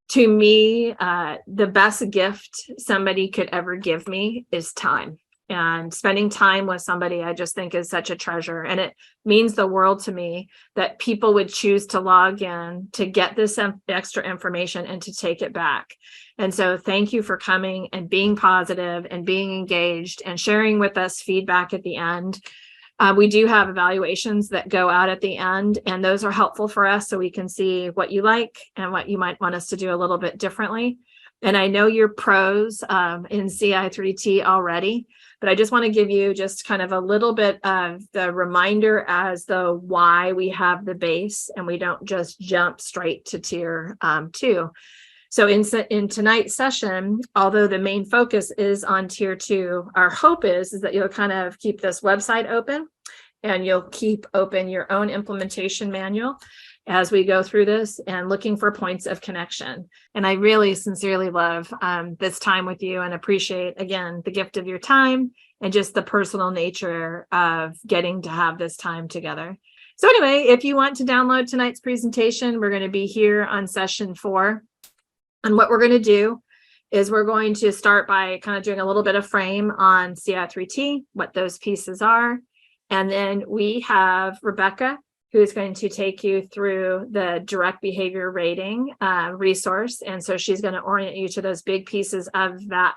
To me, the best gift somebody could ever give me is time. And spending time with somebody, I just think is such a treasure. And it means the world to me that people would choose to log in to get this extra information and to take it back. And so thank you for coming and being positive and being engaged and sharing with us feedback at the end. We do have evaluations that go out at the end, and those are helpful for us so we can see what you like and what you might want us to do a little bit differently. And I know you're pros in CI3T already, but I just want to give you just kind of a little bit of the reminder as the why we have the base and we don't just jump straight to tier 2. So in tonight's session, although the main focus is on tier 2, our hope is that you'll kind of keep this website open and you'll keep open your own implementation manual as we go through this and looking for points of connection. And I really sincerely love this time with you and appreciate, again, the gift of your time and just the personal nature of getting to have this time together. So anyway, if you want to download tonight's presentation, we're going to be here on session 4. And what we're going to do is we're going to start by kind of doing a little bit of frame on CI3T, what those pieces are. And then we have Rebecca, who is going to take you through the direct behavior rating resource. And so she's going to orient you to those big pieces of that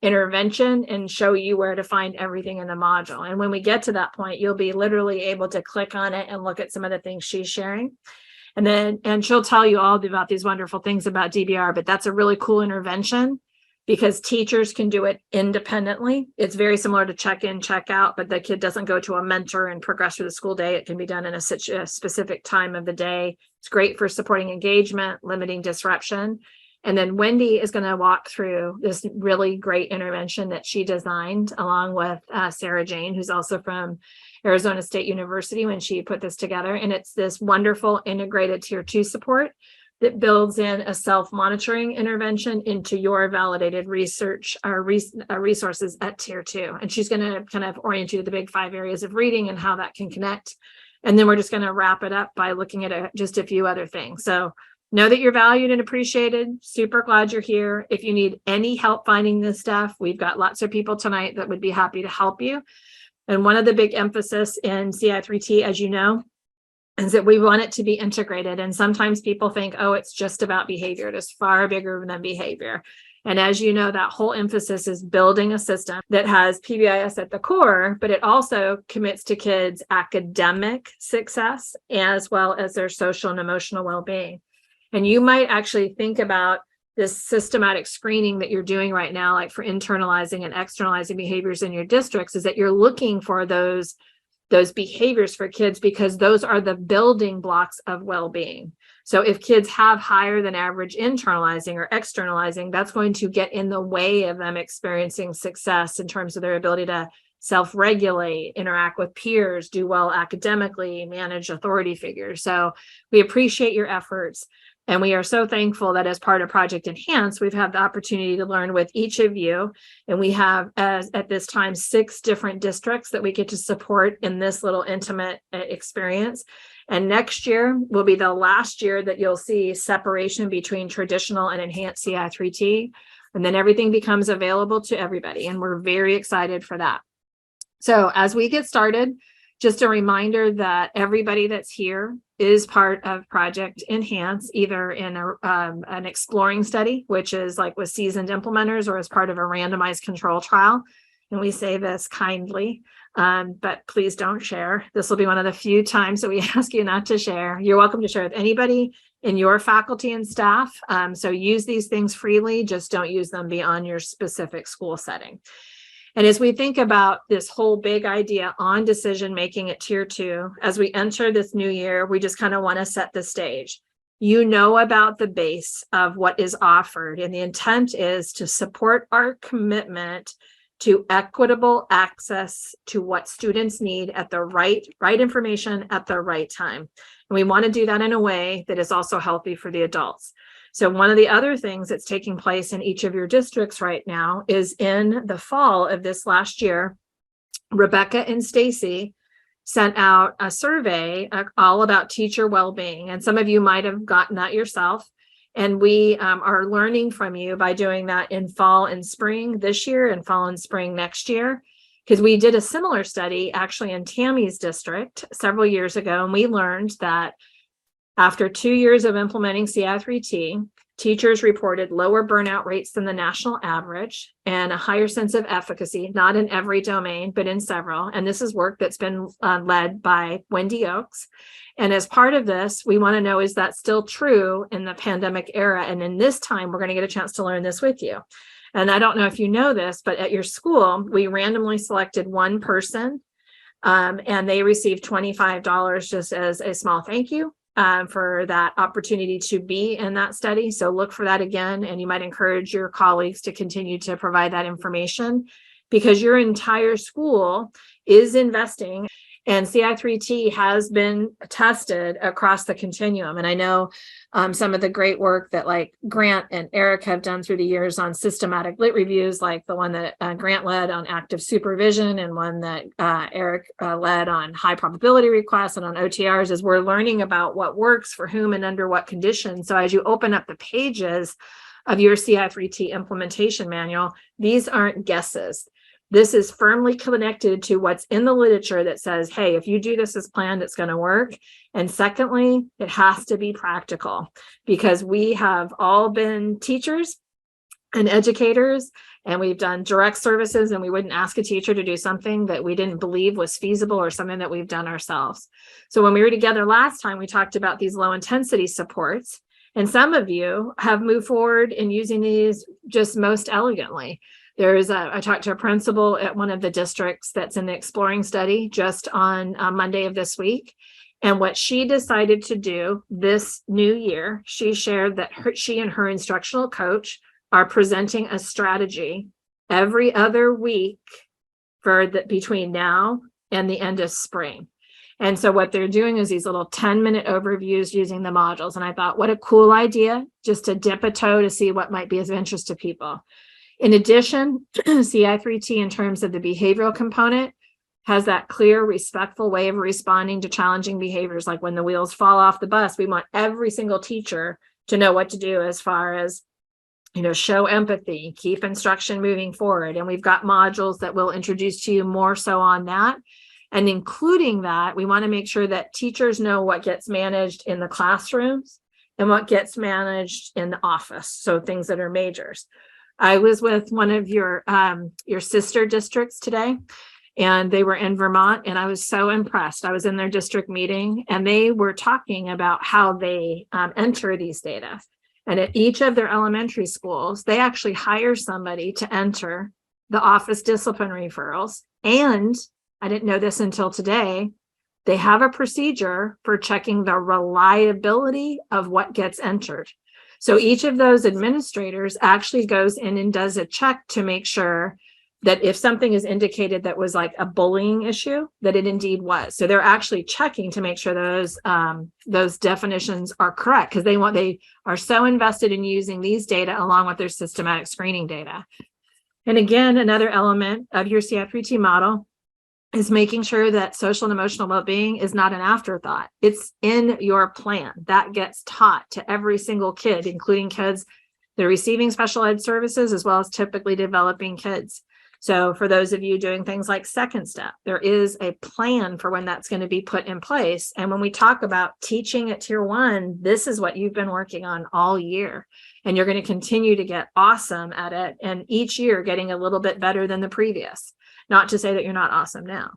intervention and show you where to find everything in the module. And when we get to that point, you'll be literally able to click on it and look at some of the things she's sharing. And she'll tell you all about these wonderful things about DBR, but that's a really cool intervention because teachers can do it independently. It's very similar to check in, check out, but the kid doesn't go to a mentor and progress through the school day. It can be done in a specific time of the day. It's great for supporting engagement, limiting disruption. And then Wendy is going to walk through this really great intervention that she designed along with Sarah Jane, who's also from Arizona State University when she put this together. And it's this wonderful integrated tier 2 support that builds in a self-monitoring intervention into your validated research or resources at tier 2. And she's going to kind of orient you to the big 5 areas of reading and how that can connect. And then we're just going to wrap it up by looking at just a few other things. So know that you're valued and appreciated. Super glad you're here. If you need any help finding this stuff, we've got lots of people tonight that would be happy to help you. And one of the big emphasis in CI3T, as you know, is that we want it to be integrated. And sometimes people think, oh, it's just about behavior. It is far bigger than behavior. And as you know, that whole emphasis is building a system that has PBIS at the core, but it also commits to kids' academic success as well as their social and emotional well-being. And you might actually think about this systematic screening that you're doing right now, like for internalizing and externalizing behaviors in your districts, is that you're looking for those behaviors for kids because those are the building blocks of well-being. So if kids have higher than average internalizing or externalizing, that's going to get in the way of them experiencing success in terms of their ability to self-regulate, interact with peers, do well academically, manage authority figures. So we appreciate your efforts. And we are so thankful that as part of Project Enhance, we've had the opportunity to learn with each of you. And we have, at this time, 6 different districts that we get to support in this little intimate experience. And next year will be the last year that you'll see separation between traditional and enhanced CI3T. And then everything becomes available to everybody. And we're very excited for that. So as we get started, just a reminder that everybody that's here is part of Project Enhance, either in an exploring study, which is like with seasoned implementers, or as part of a randomized control trial. And we say this kindly, but please don't share. This will be one of the few times that we ask you not to share. You're welcome to share with anybody in your faculty and staff. So use these things freely, just don't use them beyond your specific school setting. And as we think about this whole big idea on decision making at tier 2, as we enter this new year, we just kind of want to set the stage. You know about the base of what is offered, and the intent is to support our commitment to equitable access to what students need at the right information at the right time. And we want to do that in a way that is also healthy for the adults. So one of the other things that's taking place in each of your districts right now is in the fall of this last year, Rebecca and Stacy sent out a survey all about teacher well-being. And some of you might have gotten that yourself. And we are learning from you by doing that in fall and spring this year and fall and spring next year. Because we did a similar study actually in Tammy's district several years ago, and we learned that after 2 years of implementing CI3T, teachers reported lower burnout rates than the national average and a higher sense of efficacy, not in every domain, but in several. And this is work that's been led by Wendy Oakes. And as part of this, we want to know, is that still true in the pandemic era? And in this time, we're going to get a chance to learn this with you. And I don't know if you know this, but at your school, we randomly selected one person and they received $25 just as a small thank you for that opportunity to be in that study. So look for that again, and you might encourage your colleagues to continue to provide that information, because your entire school is investing, and CI3T has been tested across the continuum. And I know some of the great work that like Grant and Eric have done through the years on systematic lit reviews, like the one that Grant led on active supervision and one that Eric led on high probability requests and on OTRs, is we're learning about what works for whom and under what conditions. So as you open up the pages of your CI3T implementation manual, these aren't guesses. This is firmly connected to what's in the literature that says, hey, if you do this as planned, it's going to work. And secondly, it has to be practical, because we have all been teachers and educators, and we've done direct services, and we wouldn't ask a teacher to do something that we didn't believe was feasible or something that we've done ourselves. So when we were together last time, we talked about these low intensity supports, and some of you have moved forward in using these just most elegantly. I talked to a principal at one of the districts that's in the exploring study just on Monday of this week. And what she decided to do this new year, she shared that she and her instructional coach are presenting a strategy every other week for between now and the end of spring. And so what they're doing is these little 10-minute overviews using the modules. And I thought, what a cool idea, just to dip a toe to see what might be of interest to people. In addition, CI3T, in terms of the behavioral component, has that clear, respectful way of responding to challenging behaviors. Like when the wheels fall off the bus, we want every single teacher to know what to do as far as, show empathy, keep instruction moving forward. And we've got modules that we'll introduce to you more so on that. And including that, we want to make sure that teachers know what gets managed in the classrooms and what gets managed in the office. So things that are majors. I was with one of your sister districts today, and they were in Vermont, and I was so impressed. I was in their district meeting, and they were talking about how they enter these data. And at each of their elementary schools, they actually hire somebody to enter the office discipline referrals. And I didn't know this until today, they have a procedure for checking the reliability of what gets entered. So each of those administrators actually goes in and does a check to make sure that if something is indicated that was like a bullying issue, that it indeed was. So they're actually checking to make sure those definitions are correct, because they are so invested in using these data along with their systematic screening data. And again, another element of your CI3T model is making sure that social and emotional well-being is not an afterthought. It's in your plan. That gets taught to every single kid, including kids that are receiving special ed services, as well as typically developing kids. So for those of you doing things like Second Step, there is a plan for when that's going to be put in place. And when we talk about teaching at Tier 1, this is what you've been working on all year. And you're going to continue to get awesome at it. And each year getting a little bit better than the previous. Not to say that you're not awesome now.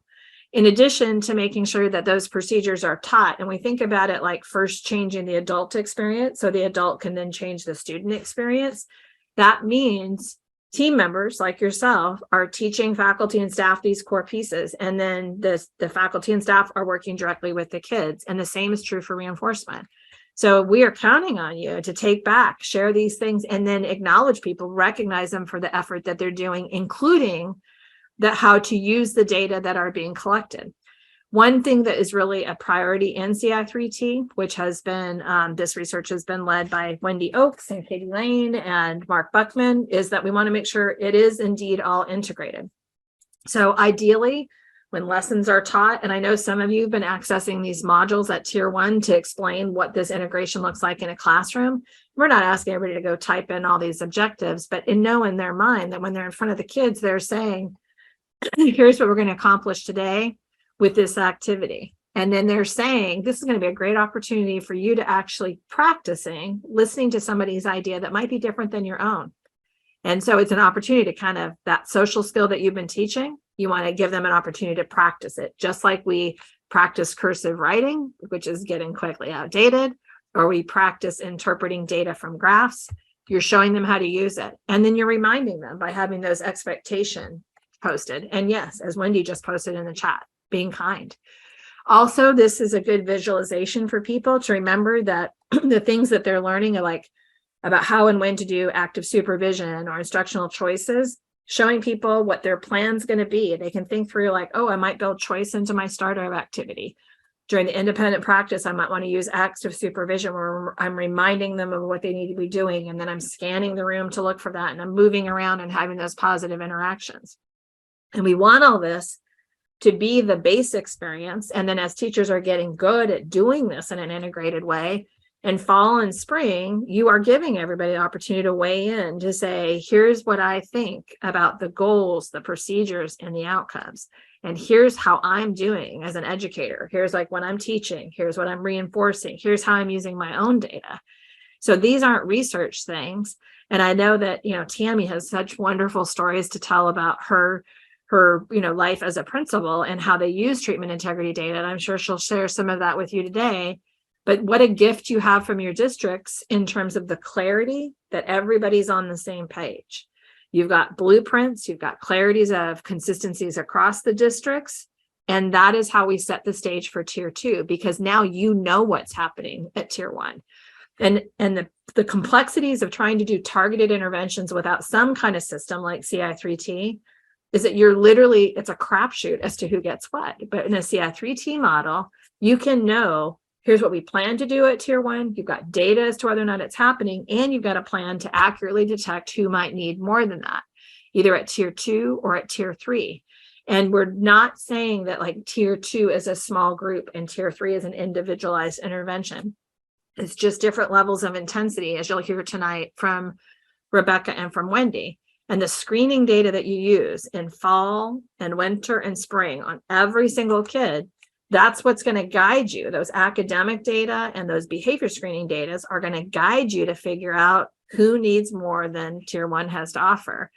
In addition to making sure that those procedures are taught, and we think about it like first changing the adult experience, so the adult can then change the student experience. That means team members like yourself are teaching faculty and staff these core pieces, and then the faculty and staff are working directly with the kids. And the same is true for reinforcement. So we are counting on you to take back, share these things, and then acknowledge people, recognize them for the effort that they're doing, including how to use the data that are being collected. One thing that is really a priority in CI3T, which has been, this research has been led by Wendy Oakes and Katie Lane and Mark Buckman, is that we want to make sure it is indeed all integrated. So ideally, when lessons are taught. And I know some of you have been accessing these modules at tier 1 to explain what this integration looks like in a classroom. We're not asking everybody to go type in all these objectives, but in their mind that when they're in front of the kids, they're saying, here's what we're going to accomplish today with this activity. And then they're saying, this is going to be a great opportunity for you to actually practicing listening to somebody's idea that might be different than your own. And so it's an opportunity to kind of, that social skill that you've been teaching, you want to give them an opportunity to practice it, just like we practice cursive writing, which is getting quickly outdated, or we practice interpreting data from graphs. You're showing them how to use it. And then you're reminding them by having those expectations posted. And yes, as Wendy just posted in the chat, being kind. Also, this is a good visualization for people to remember that the things that they're learning are like about how and when to do active supervision or instructional choices, showing people what their plan's going to be. They can think through like, oh, I might build choice into my starter activity. During the independent practice, I might want to use active supervision where I'm reminding them of what they need to be doing. And then I'm scanning the room to look for that. And I'm moving around and having those positive interactions. And we want all this to be the base experience. And then as teachers are getting good at doing this in an integrated way, in fall and spring, you are giving everybody the opportunity to weigh in to say, here's what I think about the goals, the procedures, and the outcomes. And here's how I'm doing as an educator. Here's like what I'm teaching. Here's what I'm reinforcing. Here's how I'm using my own data. So these aren't research things. And I know that, Tammy has such wonderful stories to tell about her life as a principal and how they use treatment integrity data. And I'm sure she'll share some of that with you today. But what a gift you have from your districts in terms of the clarity that everybody's on the same page. You've got blueprints, you've got clarities of consistencies across the districts. And that is how we set the stage for tier 2, because now you know what's happening at tier 1. And the complexities of trying to do targeted interventions without some kind of system like CI3T is that it's a crapshoot as to who gets what. But in a CI3T model, you can know, here's what we plan to do at tier 1. You've got data as to whether or not it's happening, and you've got a plan to accurately detect who might need more than that, either at tier 2 or at tier 3. And we're not saying that like tier 2 is a small group and tier 3 is an individualized intervention. It's just different levels of intensity, as you'll hear tonight from Rebecca and from Wendy. And the screening data that you use in fall and winter and spring on every single kid, that's what's going to guide you. Those academic data and those behavior screening data are going to guide you to figure out who needs more than tier 1 has to offer.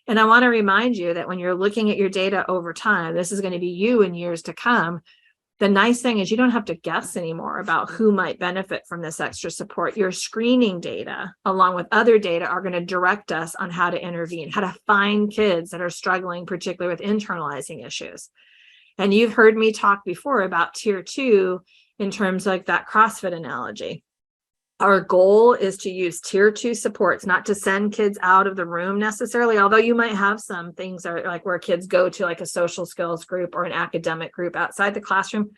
And I want to remind you that when you're looking at your data over time, this is going to be you in years to come. The nice thing is you don't have to guess anymore about who might benefit from this extra support. Your screening data, along with other data, are going to direct us on how to intervene, how to find kids that are struggling, particularly with internalizing issues. And you've heard me talk before about tier 2 in terms like that CrossFit analogy. Our goal is to use tier 2 supports, not to send kids out of the room necessarily, although you might have some things that are like where kids go to like a social skills group or an academic group outside the classroom.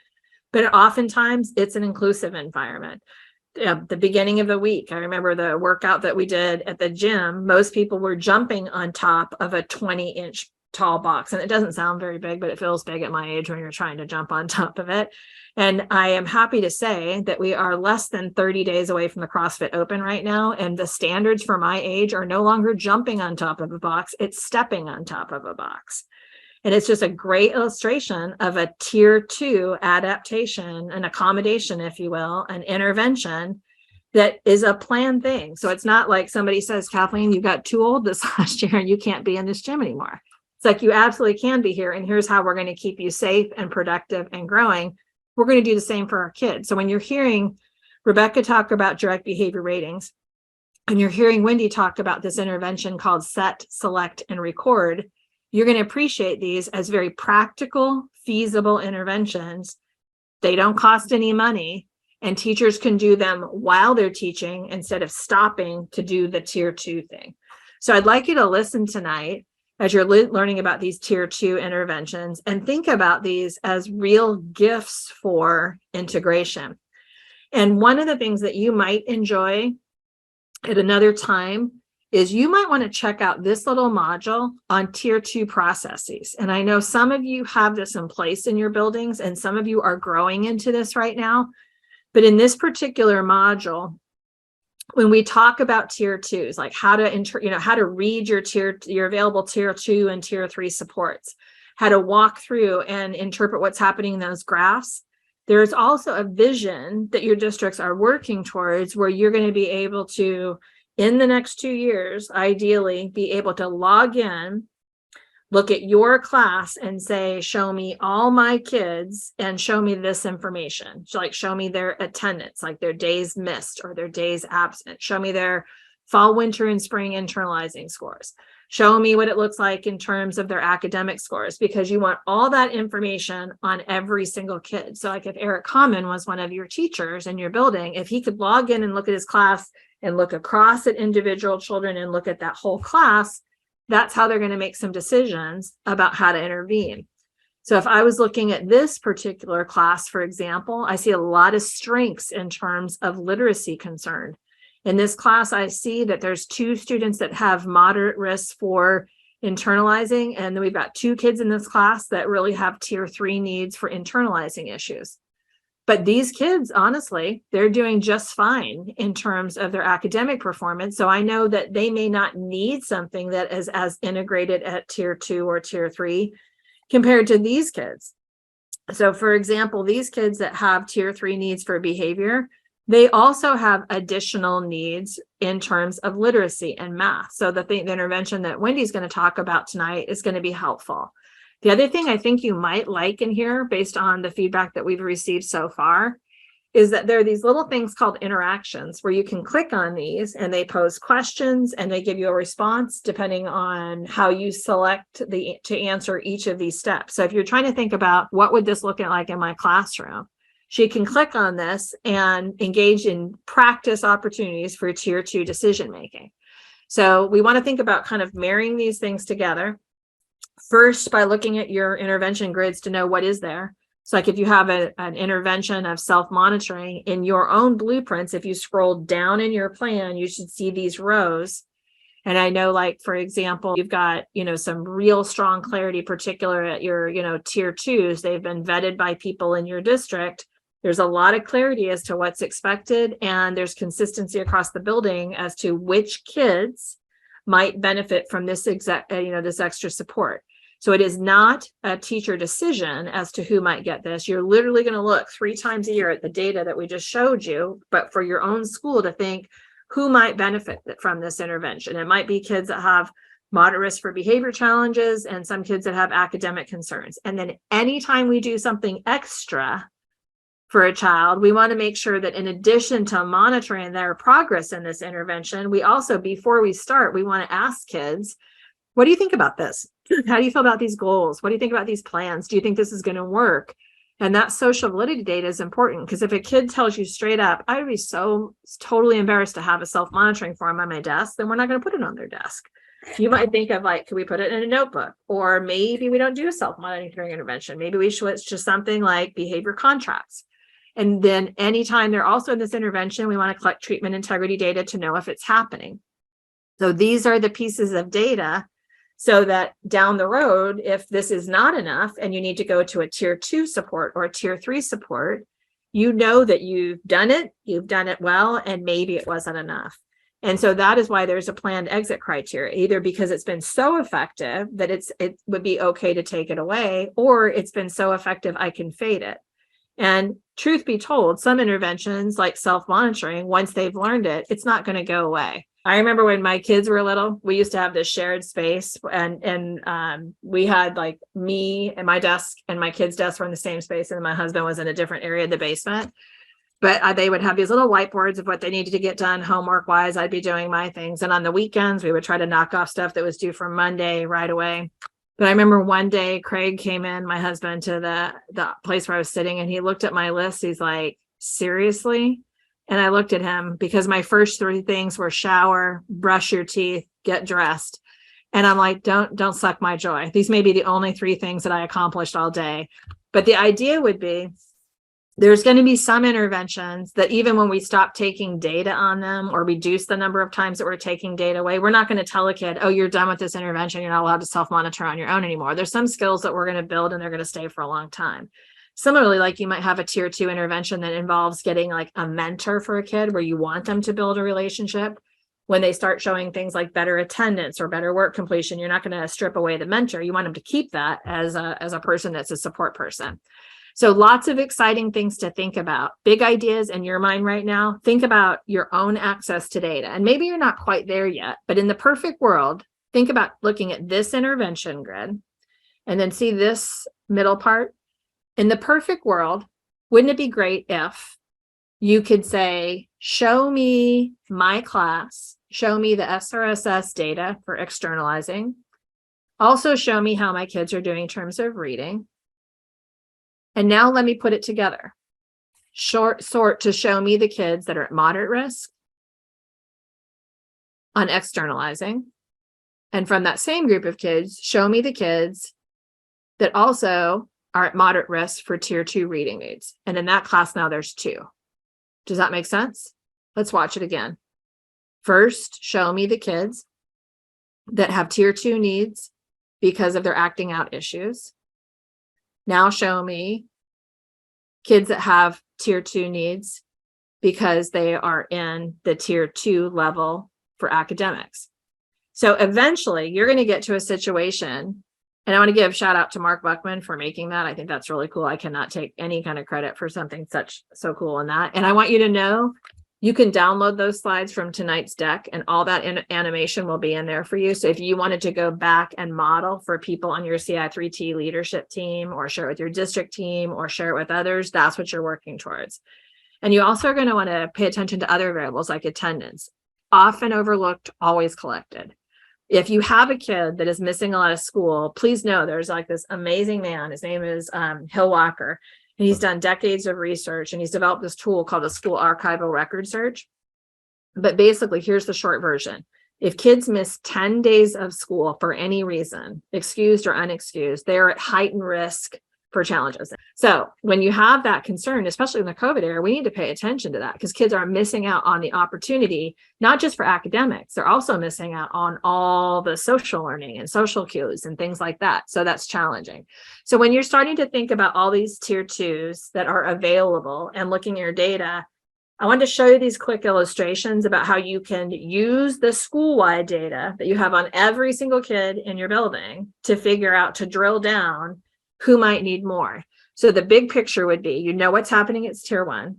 But oftentimes it's an inclusive environment. At the beginning of the week, I remember the workout that we did at the gym, most people were jumping on top of a 20-inch tall box. And it doesn't sound very big, but it feels big at my age when you're trying to jump on top of it. And I am happy to say that we are less than 30 days away from the CrossFit Open right now. And the standards for my age are no longer jumping on top of a box, it's stepping on top of a box. And it's just a great illustration of a tier 2 adaptation, an accommodation, if you will, an intervention that is a planned thing. So it's not like somebody says, Kathleen, you got too old this last year and you can't be in this gym anymore. It's like you absolutely can be here. And here's how we're going to keep you safe and productive and growing. We're going to do the same for our kids. So when you're hearing Rebecca talk about direct behavior ratings, and you're hearing Wendy talk about this intervention called set, select, and record, you're going to appreciate these as very practical, feasible interventions. They don't cost any money, and teachers can do them while they're teaching instead of stopping to do the tier 2 thing. So I'd like you to listen tonight as you're learning about these tier 2 interventions and think about these as real gifts for integration. And one of the things that you might enjoy at another time is you might want to check out this little module on tier 2 processes. And I know some of you have this in place in your buildings, and some of you are growing into this right now. But in this particular module, when we talk about tier 2s, like how to how to read your available tier 2 and tier 3 supports, how to walk through and interpret what's happening in those graphs, there's also a vision that your districts are working towards where you're going to be able to, in the next 2 years, ideally be able to log in, look at your class and say, show me all my kids and show me this information. So like, show me their attendance, like their days missed or their days absent. Show me their fall, winter, and spring internalizing scores. Show me what it looks like in terms of their academic scores, because you want all that information on every single kid. So like if Eric Common was one of your teachers in your building, if he could log in and look at his class and look across at individual children and look at that whole class, that's how they're going to make some decisions about how to intervene. So if I was looking at this particular class, for example, I see a lot of strengths in terms of literacy concern. In this class, I see that there's 2 students that have moderate risk for internalizing, and then we've got 2 kids in this class that really have tier 3 needs for internalizing issues. But these kids, honestly, they're doing just fine in terms of their academic performance. So I know that they may not need something that is as integrated at tier 2 or tier 3 compared to these kids. So for example, these kids that have tier 3 needs for behavior, they also have additional needs in terms of literacy and math. So the intervention that Wendy's going to talk about tonight is going to be helpful. The other thing I think you might like in here, based on the feedback that we've received so far, is that there are these little things called interactions where you can click on these and they pose questions and they give you a response depending on how you select to answer each of these steps. So if you're trying to think about what would this look like in my classroom, she can click on this and engage in practice opportunities for tier 2 decision making. So we want to think about kind of marrying these things together. First, by looking at your intervention grids to know what is there. So like if you have an intervention of self-monitoring in your own blueprints, if you scroll down in your plan, you should see these rows. And I know, like, for example, you've got, some real strong clarity, particular at your, tier 2s. They've been vetted by people in your district. There's a lot of clarity as to what's expected, and there's consistency across the building as to which kids might benefit from this this extra support. So it is not a teacher decision as to who might get this. You're literally going to look 3 times a year at the data that we just showed you, but for your own school to think who might benefit from this intervention. It might be kids that have moderate risk for behavior challenges and some kids that have academic concerns. And then anytime we do something extra for a child, we want to make sure that in addition to monitoring their progress in this intervention, we also, before we start, we want to ask kids, what do you think about this? How do you feel about these goals? What do you think about these plans? Do you think this is going to work? And that social validity data is important, because if a kid tells you straight up, I would be so totally embarrassed to have a self-monitoring form on my desk, then we're not going to put it on their desk. You might think of, like, could we put it in a notebook? Or maybe we don't do a self-monitoring intervention. Maybe we switch to something like behavior contracts. And then anytime they're also in this intervention, we want to collect treatment integrity data to know if it's happening. So these are the pieces of data so that down the road, if this is not enough and you need to go to a tier 2 support or a tier 3 support, you know that you've done it well, and maybe it wasn't enough. And so that is why there's a planned exit criteria, either because it's been so effective that it would be okay to take it away, or it's been so effective I can fade it. And truth be told, some interventions like self-monitoring, once they've learned it, it's not going to go away. I remember when my kids were little, we used to have this shared space, and we had, like, me and my desk and my kids' desk were in the same space, and my husband was in a different area of the basement. But they would have these little whiteboards of what they needed to get done homework wise. I'd be doing my things. And on the weekends, we would try to knock off stuff that was due for Monday right away. But I remember one day Craig came in, my husband, to the place where I was sitting, and he looked at my list. He's like, seriously? And I looked at him, because my first 3 things were shower, brush your teeth, get dressed. And I'm like, don't suck my joy. These may be the only 3 things that I accomplished all day. But the idea would be, There's going to be some interventions that even when we stop taking data on them or reduce the number of times that we're taking data away, we're not going to tell a kid, oh, you're done with this intervention. You're not allowed to self-monitor on your own anymore. There's some skills that we're going to build and they're going to stay for a long time. Similarly, like you might have a tier 2 intervention that involves getting like a mentor for a kid where you want them to build a relationship. When they start showing things like better attendance or better work completion, you're not going to strip away the mentor. You want them to keep that as a person that's a support person. So lots of exciting things to think about. Big ideas in your mind right now. Think about your own access to data. And maybe you're not quite there yet, but in the perfect world, think about looking at this intervention grid and then see this middle part. In the perfect world, wouldn't it be great if you could say, show me my class, show me the SRSS data for externalizing, also show me how my kids are doing in terms of reading. And now let me put it together. Sort to show me the kids that are at moderate risk on externalizing. And from that same group of kids, show me the kids that also are at moderate risk for tier 2 reading needs. And in that class now there's 2. Does that make sense? Let's watch it again. First, show me the kids that have tier 2 needs because of their acting out issues. Now show me kids that have tier 2 needs because they are in the tier 2 level for academics. So eventually you're going to get to a situation, and I want to give a shout out to Mark Buckman for making that. I think that's really cool. I cannot take any kind of credit for something so cool in that. And I want you to know you can download those slides from tonight's deck and all that animation will be in there for you. So if you wanted to go back and model for people on your CI3T leadership team or share it with your district team or share it with others, that's what you're working towards. And you also are going to want to pay attention to other variables like attendance, often overlooked, always collected. If you have a kid that is missing a lot of school, please know there's like this amazing man. His name is Hill Walker. And he's done decades of research and he's developed this tool called a school archival record search. But basically, here's the short version. If kids miss 10 days of school for any reason, excused or unexcused, they're at heightened risk for challenges. So when you have that concern, especially in the COVID era, we need to pay attention to that because kids are missing out on the opportunity, not just for academics, they're also missing out on all the social learning and social cues and things like that. So that's challenging. So when you're starting to think about all these tier 2s that are available and looking at your data, I wanted to show you these quick illustrations about how you can use the school-wide data that you have on every single kid in your building to figure out, to drill down who might need more. So the big picture would be, you know what's happening, it's tier 1.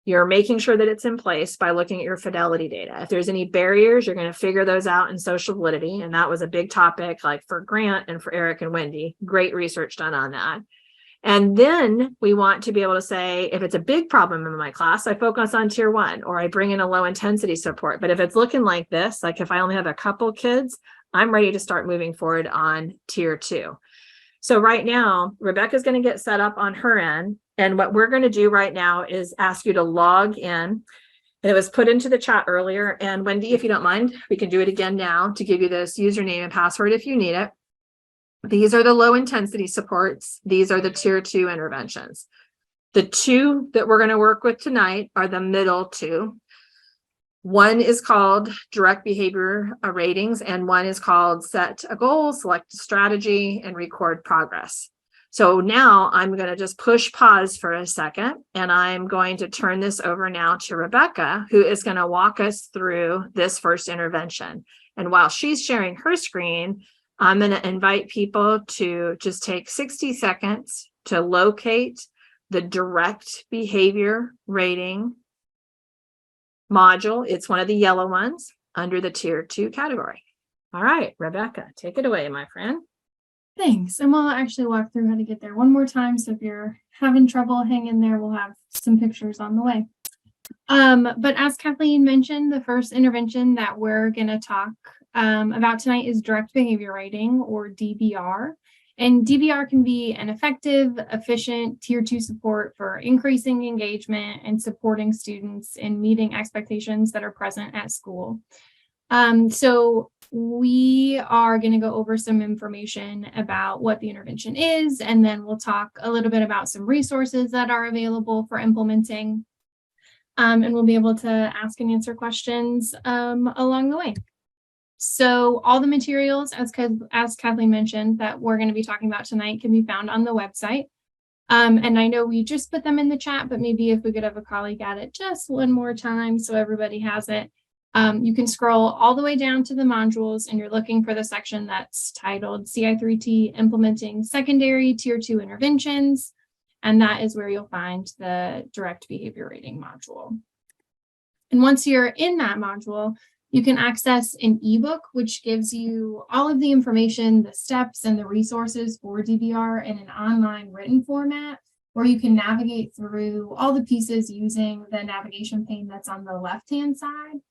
You're making sure that it's in place by looking at your fidelity data. If there's any barriers, you're going to figure those out in social validity. And that was a big topic like for Grant and for Eric and Wendy, great research done on that. And then we want to be able to say, if it's a big problem in my class, I focus on tier 1 or I bring in a low intensity support. But if it's looking like this, like if I only have a couple kids, I'm ready to start moving forward on tier 2. So right now, Rebecca's going to get set up on her end. And what we're going to do right now is ask you to log in. And it was put into the chat earlier. And Wendy, if you don't mind, we can do it again now to give you this username and password if you need it. These are the low intensity supports. These are the tier 2 interventions. The 2 that we're going to work with tonight are the middle 2. One is called direct behavior ratings, and one is called set a goal, select a strategy, and record progress. So now I'm going to just push pause for a second, and I'm going to turn this over now to Rebecca, who is going to walk us through this first intervention. And while she's sharing her screen, I'm going to invite people to just take 60 seconds to locate the direct behavior rating module. It's one of the yellow ones under the tier 2 category. All right, Rebecca, take it away, my friend. Thanks. And we'll actually walk through how to get there one more time. So if you're having trouble, hang in there. We'll have some pictures on the way. But as Kathleen mentioned, the first intervention that we're going to talk about tonight is direct behavior rating, or DBR. And DBR can be an effective, efficient tier 2 support for increasing engagement and supporting students in meeting expectations that are present at school. So we are going to go over some information about what the intervention is, and then we'll talk a little bit about some resources that are available for implementing. And we'll be able to ask and answer questions along the way. So all the materials, as Kathleen mentioned, that we're going to be talking about tonight can be found on the website. And I know we just put them in the chat, but maybe if we could have a colleague at it just one more time so everybody has it. You can scroll all the way down to the modules, and you're looking for the section that's titled CI3T Implementing Secondary Tier 2 Interventions. And that is where you'll find the direct behavior rating module. And once you're in that module, you can access an ebook, which gives you all of the information, the steps, and the resources for DBR in an online written format, where you can navigate through all the pieces using the navigation pane that's on the left-hand side.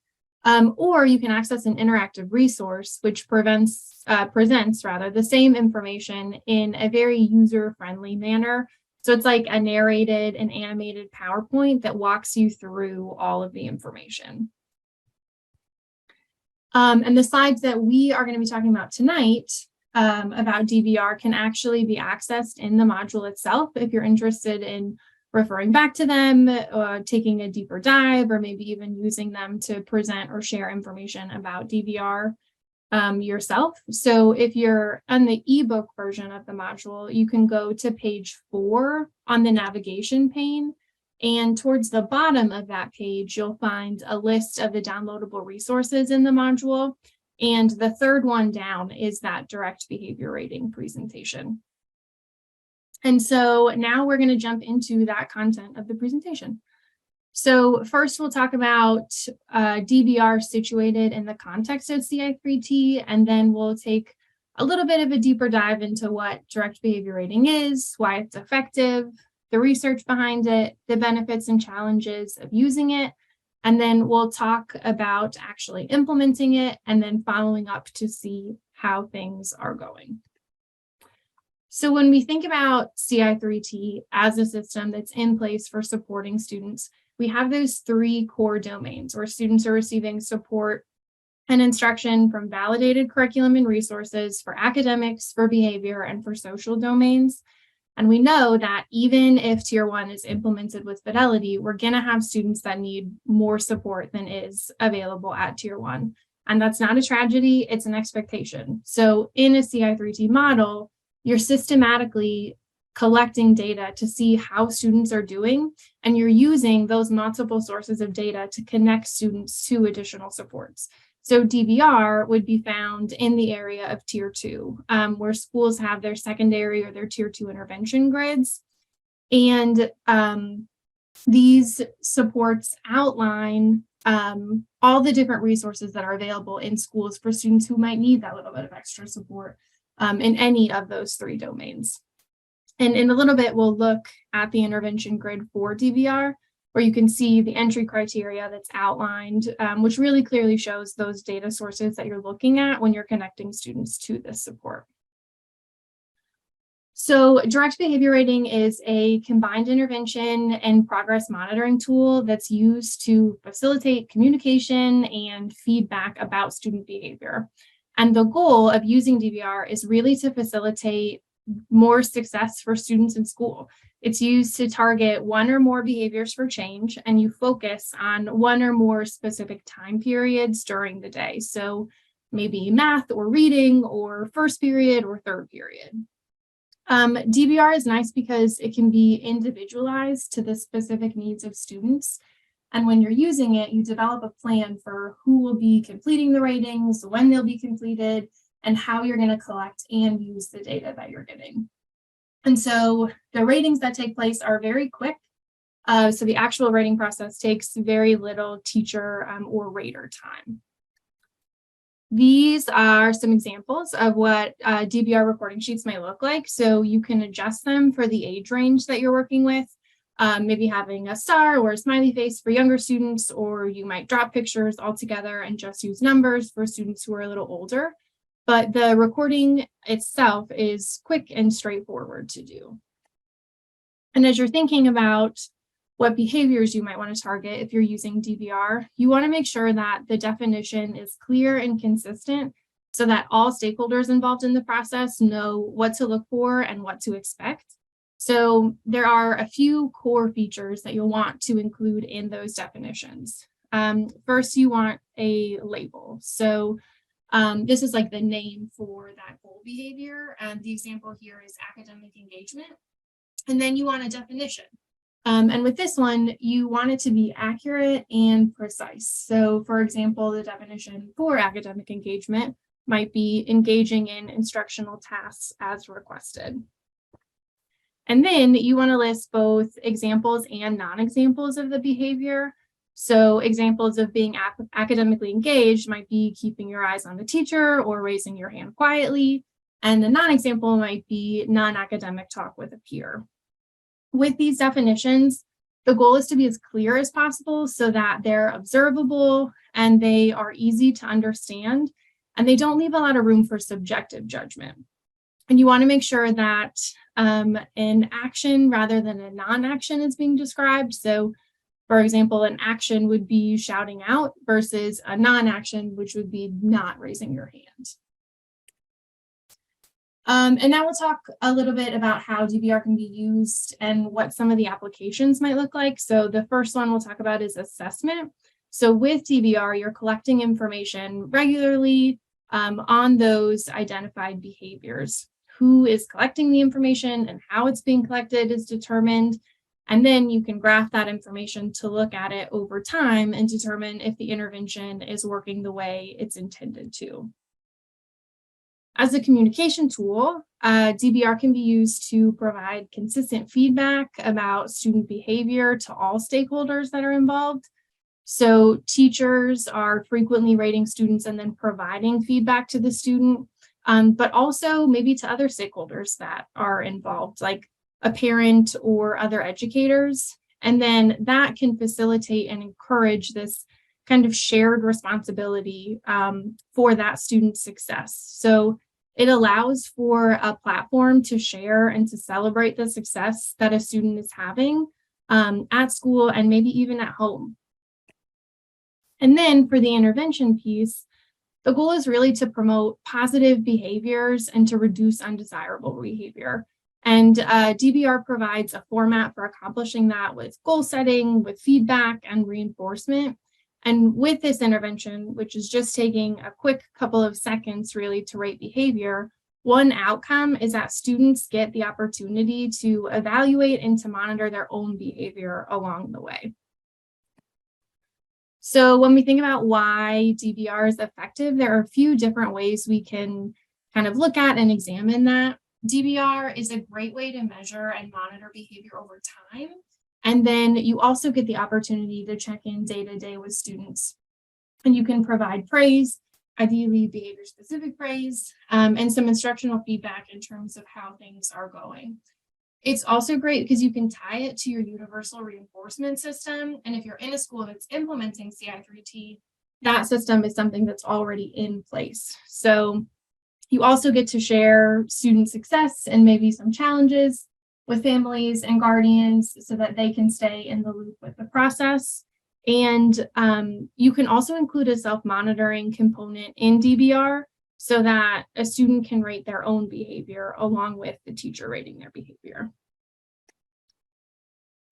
Or you can access an interactive resource, which presents the same information in a very user-friendly manner. So it's like a narrated and animated PowerPoint that walks you through all of the information. And the slides that we are going to be talking about tonight about DBR can actually be accessed in the module itself if you're interested in referring back to them, taking a deeper dive, or maybe even using them to present or share information about DBR yourself. So if you're on the ebook version of the module, you can go to page 4 on the navigation pane. And towards the bottom of that page, you'll find a list of the downloadable resources in the module. And the third one down is that direct behavior rating presentation. And so now we're going to jump into that content of the presentation. So first, we'll talk about DBR situated in the context of CI3T, and then we'll take a little bit of a deeper dive into what direct behavior rating is, why it's effective, the research behind it, the benefits and challenges of using it, and then we'll talk about actually implementing it and then following up to see how things are going. So when we think about CI3T as a system that's in place for supporting students, we have those 3 core domains where students are receiving support and instruction from validated curriculum and resources for academics, for behavior, and for social domains. And we know that even if Tier 1 is implemented with fidelity, we're going to have students that need more support than is available at Tier 1. And that's not a tragedy, it's an expectation. So in a CI3T model, you're systematically collecting data to see how students are doing, and you're using those multiple sources of data to connect students to additional supports. So DBR would be found in the area of Tier 2, where schools have their secondary or their Tier 2 intervention grids. And these supports outline all the different resources that are available in schools for students who might need that little bit of extra support in any of those 3 domains. And in a little bit, we'll look at the intervention grid for DBR, where you can see the entry criteria that's outlined, which really clearly shows those data sources that you're looking at when you're connecting students to this support. So direct behavior rating is a combined intervention and progress monitoring tool that's used to facilitate communication and feedback about student behavior. And the goal of using DBR is really to facilitate more success for students in school. It's used to target 1 or more behaviors for change, and you focus on 1 or more specific time periods during the day. So maybe math or reading or first period or third period. DBR is nice because it can be individualized to the specific needs of students. And when you're using it, you develop a plan for who will be completing the ratings, when they'll be completed, and how you're going to collect and use the data that you're getting. And so the ratings that take place are very quick. So the actual rating process takes very little teacher or rater time. These are some examples of what DBR reporting sheets may look like. So you can adjust them for the age range that you're working with, maybe having a star or a smiley face for younger students, or you might drop pictures altogether and just use numbers for students who are a little older. But the recording itself is quick and straightforward to do. And as you're thinking about what behaviors you might want to target if you're using DBR, you want to make sure that the definition is clear and consistent so that all stakeholders involved in the process know what to look for and what to expect. So there are a few core features that you'll want to include in those definitions. First, you want a label. So this is like the name for that goal behavior. The example here is academic engagement. And then you want a definition. And with this one, you want it to be accurate and precise. So for example, the definition for academic engagement might be engaging in instructional tasks as requested. And then you want to list both examples and non-examples of the behavior. So examples of being academically engaged might be keeping your eyes on the teacher or raising your hand quietly. And the non-example might be non-academic talk with a peer. With these definitions, the goal is to be as clear as possible so that they're observable and they are easy to understand, and they don't leave a lot of room for subjective judgment. And you want to make sure that an action rather than a non-action is being described. So, for example, an action would be shouting out versus a non-action, which would be not raising your hand. And now we'll talk a little bit about how DBR can be used and what some of the applications might look like. So the first one we'll talk about is assessment. So with DBR, you're collecting information regularly on those identified behaviors. Who is collecting the information and how it's being collected is determined. And then you can graph that information to look at it over time and determine if the intervention is working the way it's intended to. As a communication tool, DBR can be used to provide consistent feedback about student behavior to all stakeholders that are involved. So teachers are frequently rating students and then providing feedback to the student, but also maybe to other stakeholders that are involved, like a parent or other educators. And then that can facilitate and encourage this kind of shared responsibility for that student's success. So it allows for a platform to share and to celebrate the success that a student is having at school and maybe even at home. And then for the intervention piece, the goal is really to promote positive behaviors and to reduce undesirable behavior. And DBR provides a format for accomplishing that with goal setting, with feedback and reinforcement. And with this intervention, which is just taking a quick couple of seconds really to rate behavior, one outcome is that students get the opportunity to evaluate and to monitor their own behavior along the way. So when we think about why DBR is effective, there are a few different ways we can kind of look at and examine that. DBR is a great way to measure and monitor behavior over time. And then you also get the opportunity to check in day to day with students. And you can provide praise, ideally behavior-specific praise, and some instructional feedback in terms of how things are going. It's also great because you can tie it to your universal reinforcement system. And if you're in a school that's implementing CI3T, that system is something that's already in place. So you also get to share student success and maybe some challenges with families and guardians so that they can stay in the loop with the process. And you can also include a self-monitoring component in DBR so that a student can rate their own behavior along with the teacher rating their behavior.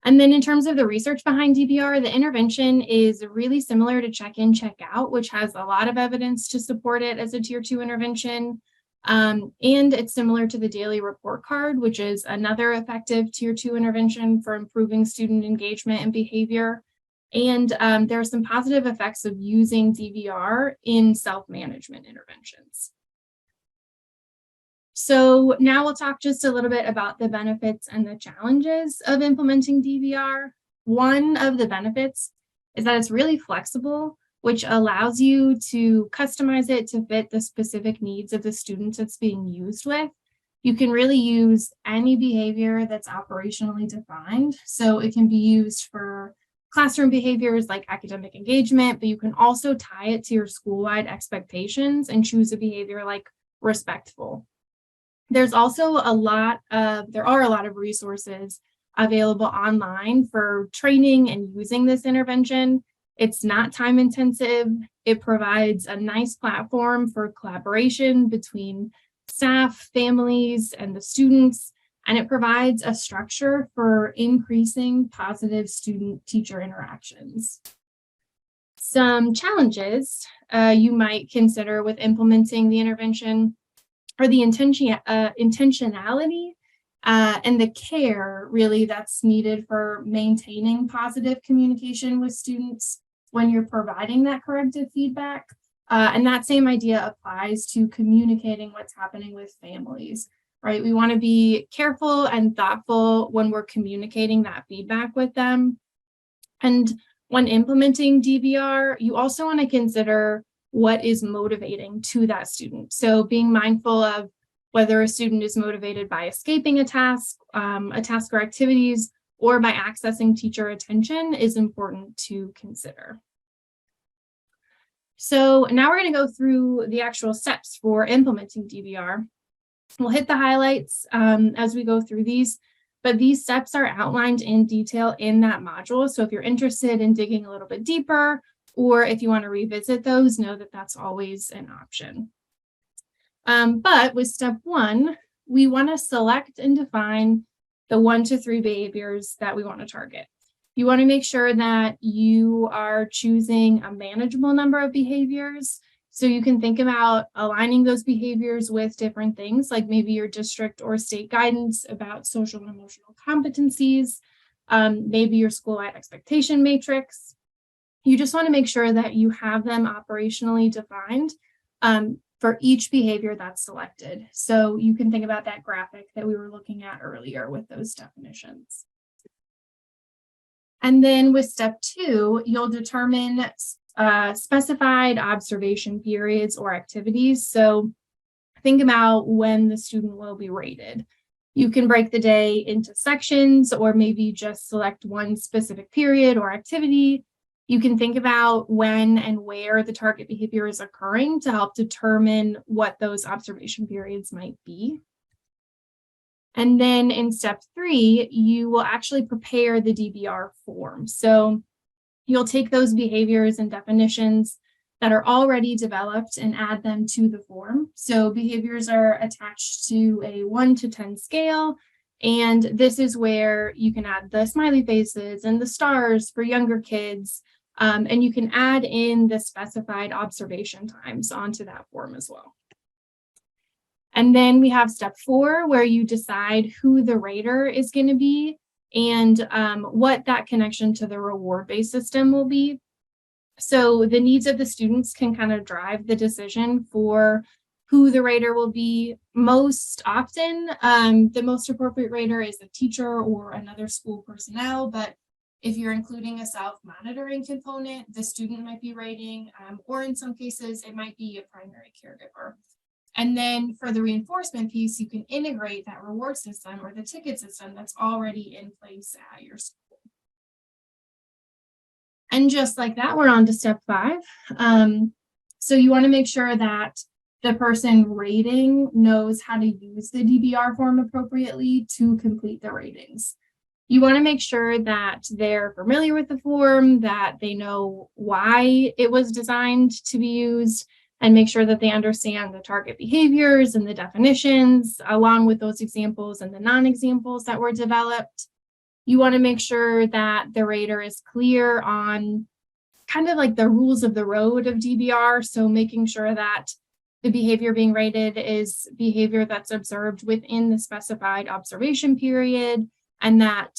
And then in terms of the research behind DBR, the intervention is really similar to check-in, check-out, which has a lot of evidence to support it as a tier 2 intervention. And it's similar to the daily report card, which is another effective tier 2 intervention for improving student engagement and behavior. And there are some positive effects of using DBR in self-management interventions. So now we'll talk just a little bit about the benefits and the challenges of implementing DBR. One of the benefits is that it's really flexible, which allows you to customize it to fit the specific needs of the students it's being used with. You can really use any behavior that's operationally defined. So it can be used for classroom behaviors like academic engagement, but you can also tie it to your school-wide expectations and choose a behavior like respectful. There's also there are a lot of resources available online for training and using this intervention. It's not time intensive. It provides a nice platform for collaboration between staff, families, and the students, and it provides a structure for increasing positive student-teacher interactions. Some challenges you might consider with implementing the intervention are the intentionality and the care really that's needed for maintaining positive communication with students when you're providing that corrective feedback. And that same idea applies to communicating what's happening with families, right? We want to be careful and thoughtful when we're communicating that feedback with them. And when implementing DBR, you also want to consider what is motivating to that student. So being mindful of whether a student is motivated by escaping a task or activities, or by accessing teacher attention is important to consider. So now we're going to go through the actual steps for implementing DBR. We'll hit the highlights as we go through these, but these steps are outlined in detail in that module. So if you're interested in digging a little bit deeper, or if you want to revisit those, know that that's always an option. But with step 1, we want to select and define the 1 to 3 behaviors that we want to target. You want to make sure that you are choosing a manageable number of behaviors. So you can think about aligning those behaviors with different things, like maybe your district or state guidance about social and emotional competencies, maybe your school-wide expectation matrix. You just want to make sure that you have them operationally defined for each behavior that's selected. So you can think about that graphic that we were looking at earlier with those definitions. And then with step 2, you'll determine specified observation periods or activities. So think about when the student will be rated. You can break the day into sections, or maybe just select one specific period or activity. You can think about when and where the target behavior is occurring to help determine what those observation periods might be. And then in step 3, you will actually prepare the DBR form. So you'll take those behaviors and definitions that are already developed and add them to the form. So behaviors are attached to a 1 to 10 scale. And this is where you can add the smiley faces and the stars for younger kids. And you can add in the specified observation times onto that form as well. And then we have step 4, where you decide who the rater is going to be and what that connection to the reward-based system will be. So the needs of the students can kind of drive the decision for who the rater will be. Most often, the most appropriate rater is a teacher or another school personnel, but if you're including a self-monitoring component, the student might be rating, or in some cases, it might be a primary caregiver. And then for the reinforcement piece, you can integrate that reward system or the ticket system that's already in place at your school. And just like that, we're on to step 5. So you want to make sure that the person rating knows how to use the DBR form appropriately to complete the ratings. You want to make sure that they're familiar with the form, that they know why it was designed to be used, and make sure that they understand the target behaviors and the definitions, along with those examples and the non-examples that were developed. You want to make sure that the rater is clear on kind of like the rules of the road of DBR. So making sure that the behavior being rated is behavior that's observed within the specified observation period, and that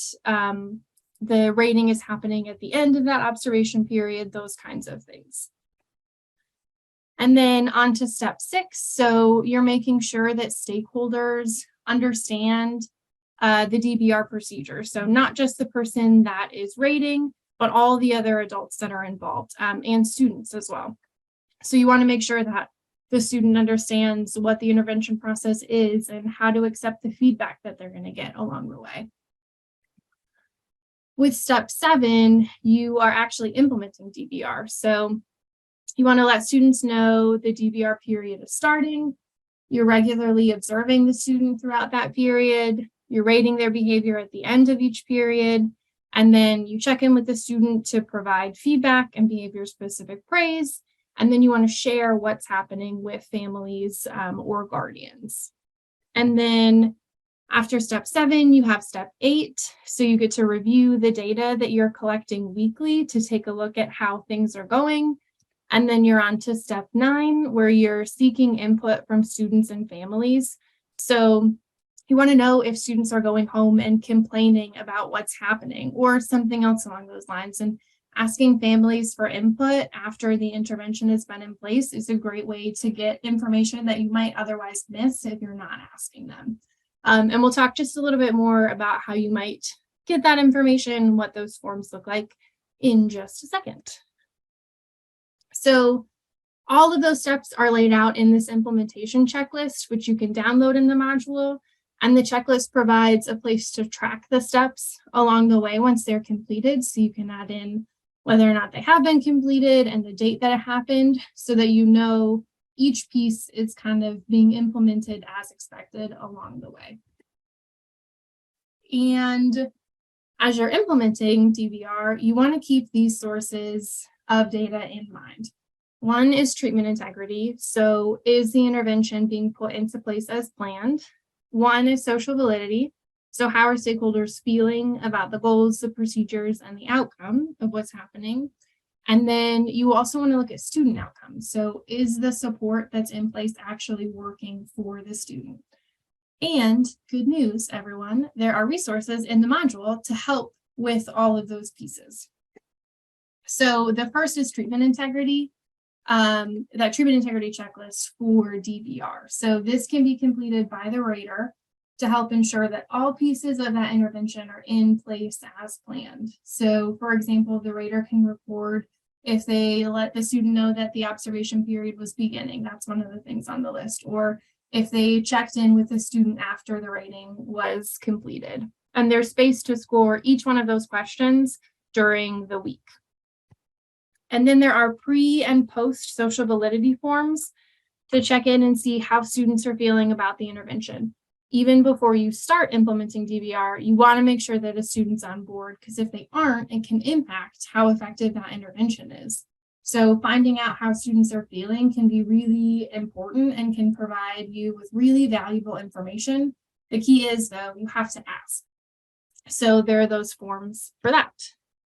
the rating is happening at the end of that observation period, those kinds of things. And then on to step 6. So you're making sure that stakeholders understand the DBR procedure. So not just the person that is rating, but all the other adults that are involved, and students as well. So you want to make sure that the student understands what the intervention process is and how to accept the feedback that they're going to get along the way. With step 7, you are actually implementing DBR. So you want to let students know the DBR period is starting. You're regularly observing the student throughout that period. You're rating their behavior at the end of each period. And then you check in with the student to provide feedback and behavior-specific praise. And then you want to share what's happening with families or guardians. And then after step 7, you have step 8. So you get to review the data that you're collecting weekly to take a look at how things are going. And then you're on to step 9, where you're seeking input from students and families. So you want to know if students are going home and complaining about what's happening or something else along those lines. And asking families for input after the intervention has been in place is a great way to get information that you might otherwise miss if you're not asking them. And we'll talk just a little bit more about how you might get that information, what those forms look like in just a second. So all of those steps are laid out in this implementation checklist, which you can download in the module. And the checklist provides a place to track the steps along the way once they're completed. So you can add in whether or not they have been completed and the date that it happened, so that you know each piece is kind of being implemented as expected along the way. And as you're implementing DVR, you want to keep these sources of data in mind. One is treatment integrity. So is the intervention being put into place as planned? One is social validity. So how are stakeholders feeling about the goals, the procedures, and the outcome of what's happening? And then you also want to look at student outcomes. So is the support that's in place actually working for the student? And good news, everyone, there are resources in the module to help with all of those pieces. So the first is treatment integrity. That treatment integrity checklist for DVR. So this can be completed by the rater to help ensure that all pieces of that intervention are in place as planned. So for example, the rater can record if they let the student know that the observation period was beginning. That's one of the things on the list. Or if they checked in with the student after the rating was completed. And there's space to score each one of those questions during the week. And then there are pre and post social validity forms to check in and see how students are feeling about the intervention. Even before you start implementing DVR, you want to make sure that a student's on board, because if they aren't, it can impact how effective that intervention is. So finding out how students are feeling can be really important and can provide you with really valuable information. The key is, though, you have to ask. So there are those forms for that.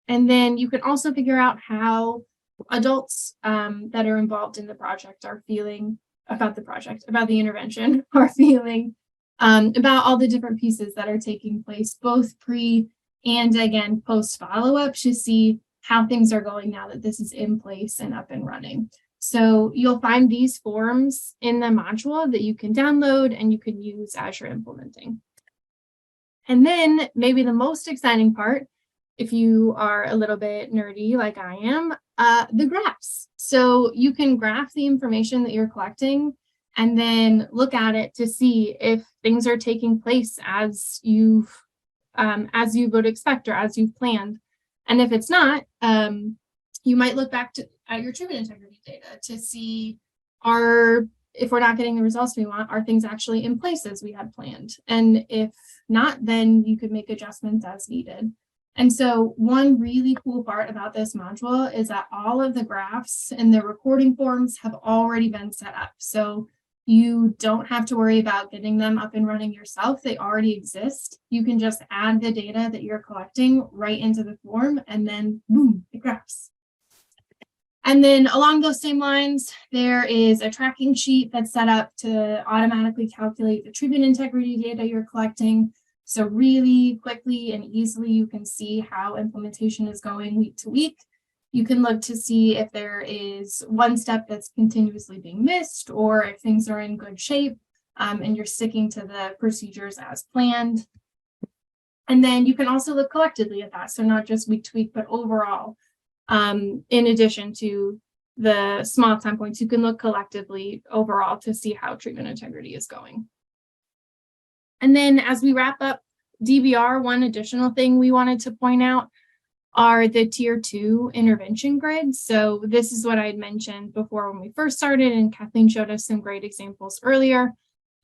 And then you can also figure out how adults that are involved in the project are feeling about the project, about the intervention, are feeling about all the different pieces that are taking place, both pre and again post follow-up, to see how things are going now that this is in place and up and running. So you'll find these forms in the module that you can download and you can use as you're implementing. And then maybe the most exciting part, if you are a little bit nerdy like I am, the graphs. So you can graph the information that you're collecting and then look at it to see if things are taking place as you would expect or as you've planned. And if it's not, you might look back at your treatment integrity data to see if we're not getting the results we want, are things actually in place as we had planned? And if not, then you could make adjustments as needed. And so one really cool part about this module is that all of the graphs and the reporting forms have already been set up. So you don't have to worry about getting them up and running yourself. They already exist. You can just add the data that you're collecting right into the form, and then boom, it graphs. And then along those same lines, there is a tracking sheet that's set up to automatically calculate the treatment integrity data you're collecting. So really quickly and easily, you can see how implementation is going week to week. You can look to see if there is one step that's continuously being missed, or if things are in good shape and you're sticking to the procedures as planned. And then you can also look collectively at that. So not just week to week, but overall. In addition to the small time points, you can look collectively overall to see how treatment integrity is going. And then as we wrap up DVR, one additional thing we wanted to point out are the tier 2 intervention grids. So this is what I had mentioned before when we first started, and Kathleen showed us some great examples earlier.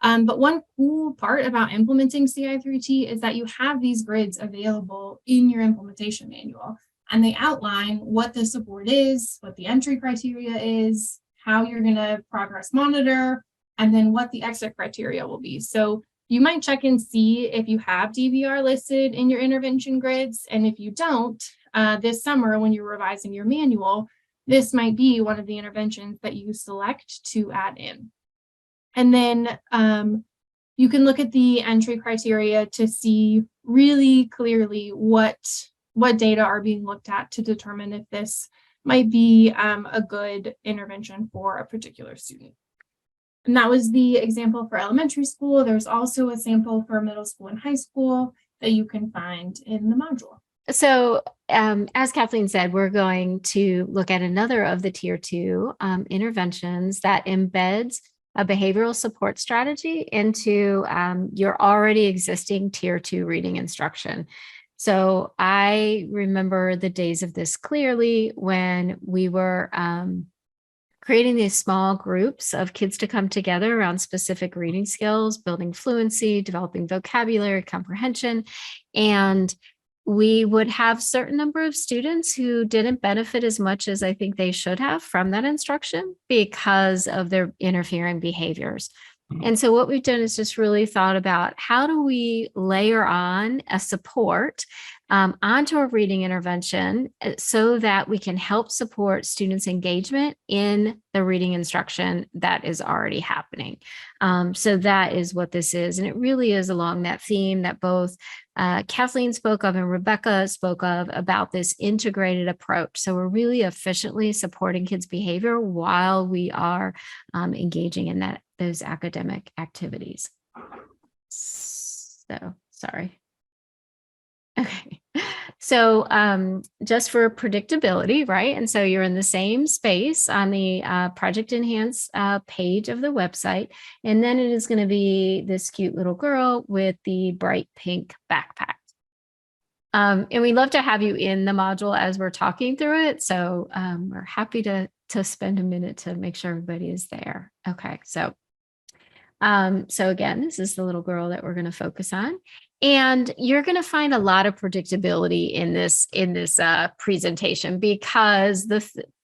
But one cool part about implementing CI3T is that you have these grids available in your implementation manual, and they outline what the support is, what the entry criteria is, how you're going to progress monitor, and then what the exit criteria will be. So you might check and see if you have DVR listed in your intervention grids. And if you don't, this summer when you're revising your manual, this might be one of the interventions that you select to add in. And then you can look at the entry criteria to see really clearly what data are being looked at to determine if this might be a good intervention for a particular student. And that was the example for elementary school. There's also a sample for middle school and high school that you can find in the module. So as Kathleen said, we're going to look at another of the tier 2 interventions that embeds a behavioral support strategy into your already existing tier 2 reading instruction. So I remember the days of this clearly when we were creating these small groups of kids to come together around specific reading skills, building fluency, developing vocabulary, comprehension. And we would have certain number of students who didn't benefit as much as I think they should have from that instruction because of their interfering behaviors. And so what we've done is just really thought about how do we layer on a support onto a reading intervention so that we can help support students' engagement in the reading instruction that is already happening. So that is what this is. And it really is along that theme that both Kathleen spoke of and Rebecca spoke of about this integrated approach. So we're really efficiently supporting kids' behavior while we are engaging in those academic activities. So, sorry. Okay. So just for predictability, right? And so you're in the same space on the Project Enhance page of the website. And then it is going to be this cute little girl with the bright pink backpack. And we'd love to have you in the module as we're talking through it. So we're happy to spend a minute to make sure everybody is there. Okay, so again, this is the little girl that we're going to focus on. And you're going to find a lot of predictability in this presentation because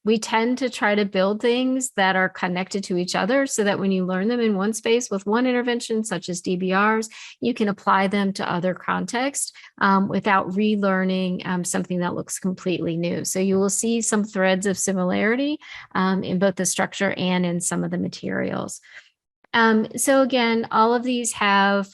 we tend to try to build things that are connected to each other so that when you learn them in one space with one intervention, such as DBRs, you can apply them to other contexts without relearning something that looks completely new. So you will see some threads of similarity in both the structure and in some of the materials. So again, all of these have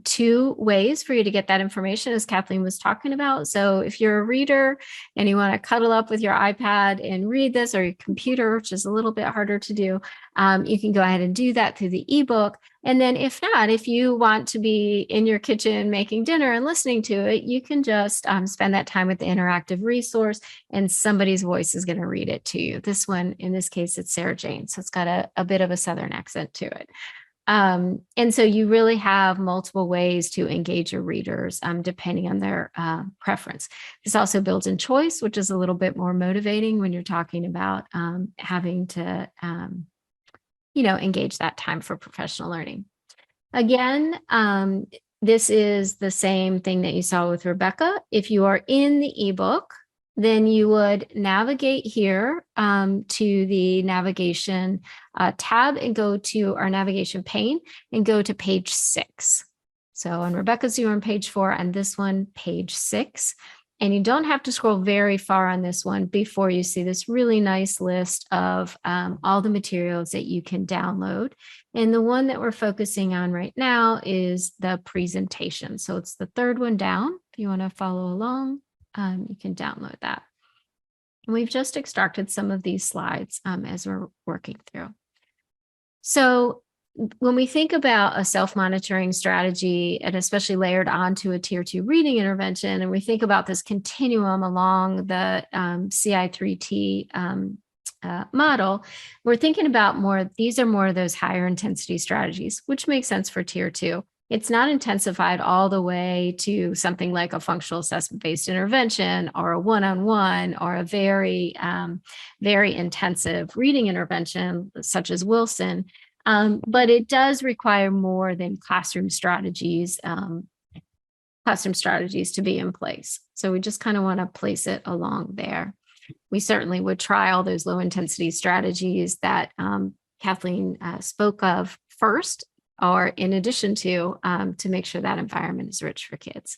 two ways for you to get that information, as Kathleen was talking about. So if you're a reader and you want to cuddle up with your iPad and read this, or your computer, which is a little bit harder to do, you can go ahead and do that through the ebook. And then if not, if you want to be in your kitchen making dinner and listening to it, you can just spend that time with the interactive resource and somebody's voice is going to read it to you. This one, in this case, it's Sarah Jane. So it's got a bit of a Southern accent to it. And so you really have multiple ways to engage your readers, depending on their preference. This also builds in choice, which is a little bit more motivating when you're talking about having to, engage that time for professional learning. Again, this is the same thing that you saw with Rebecca. If you are in the ebook, then you would navigate here to the navigation tab and go to our navigation pane and go to page 6. So on Rebecca's, you're on page 4, and this one, page 6. And you don't have to scroll very far on this one before you see this really nice list of all the materials that you can download. And the one that we're focusing on right now is the presentation. So it's the third one down. If you want to follow along, you can download that. And we've just extracted some of these slides as we're working through. So when we think about a self-monitoring strategy, and especially layered onto a tier 2 reading intervention, and we think about this continuum along the CI3T model, we're thinking about these are more of those higher intensity strategies, which makes sense for tier 2. It's not intensified all the way to something like a functional assessment-based intervention or a one-on-one or a very, very intensive reading intervention, such as Wilson. But it does require more than classroom strategies to be in place. So we just kind of want to place it along there. We certainly would try all those low intensity strategies that Kathleen spoke of first, or in addition to make sure that environment is rich for kids.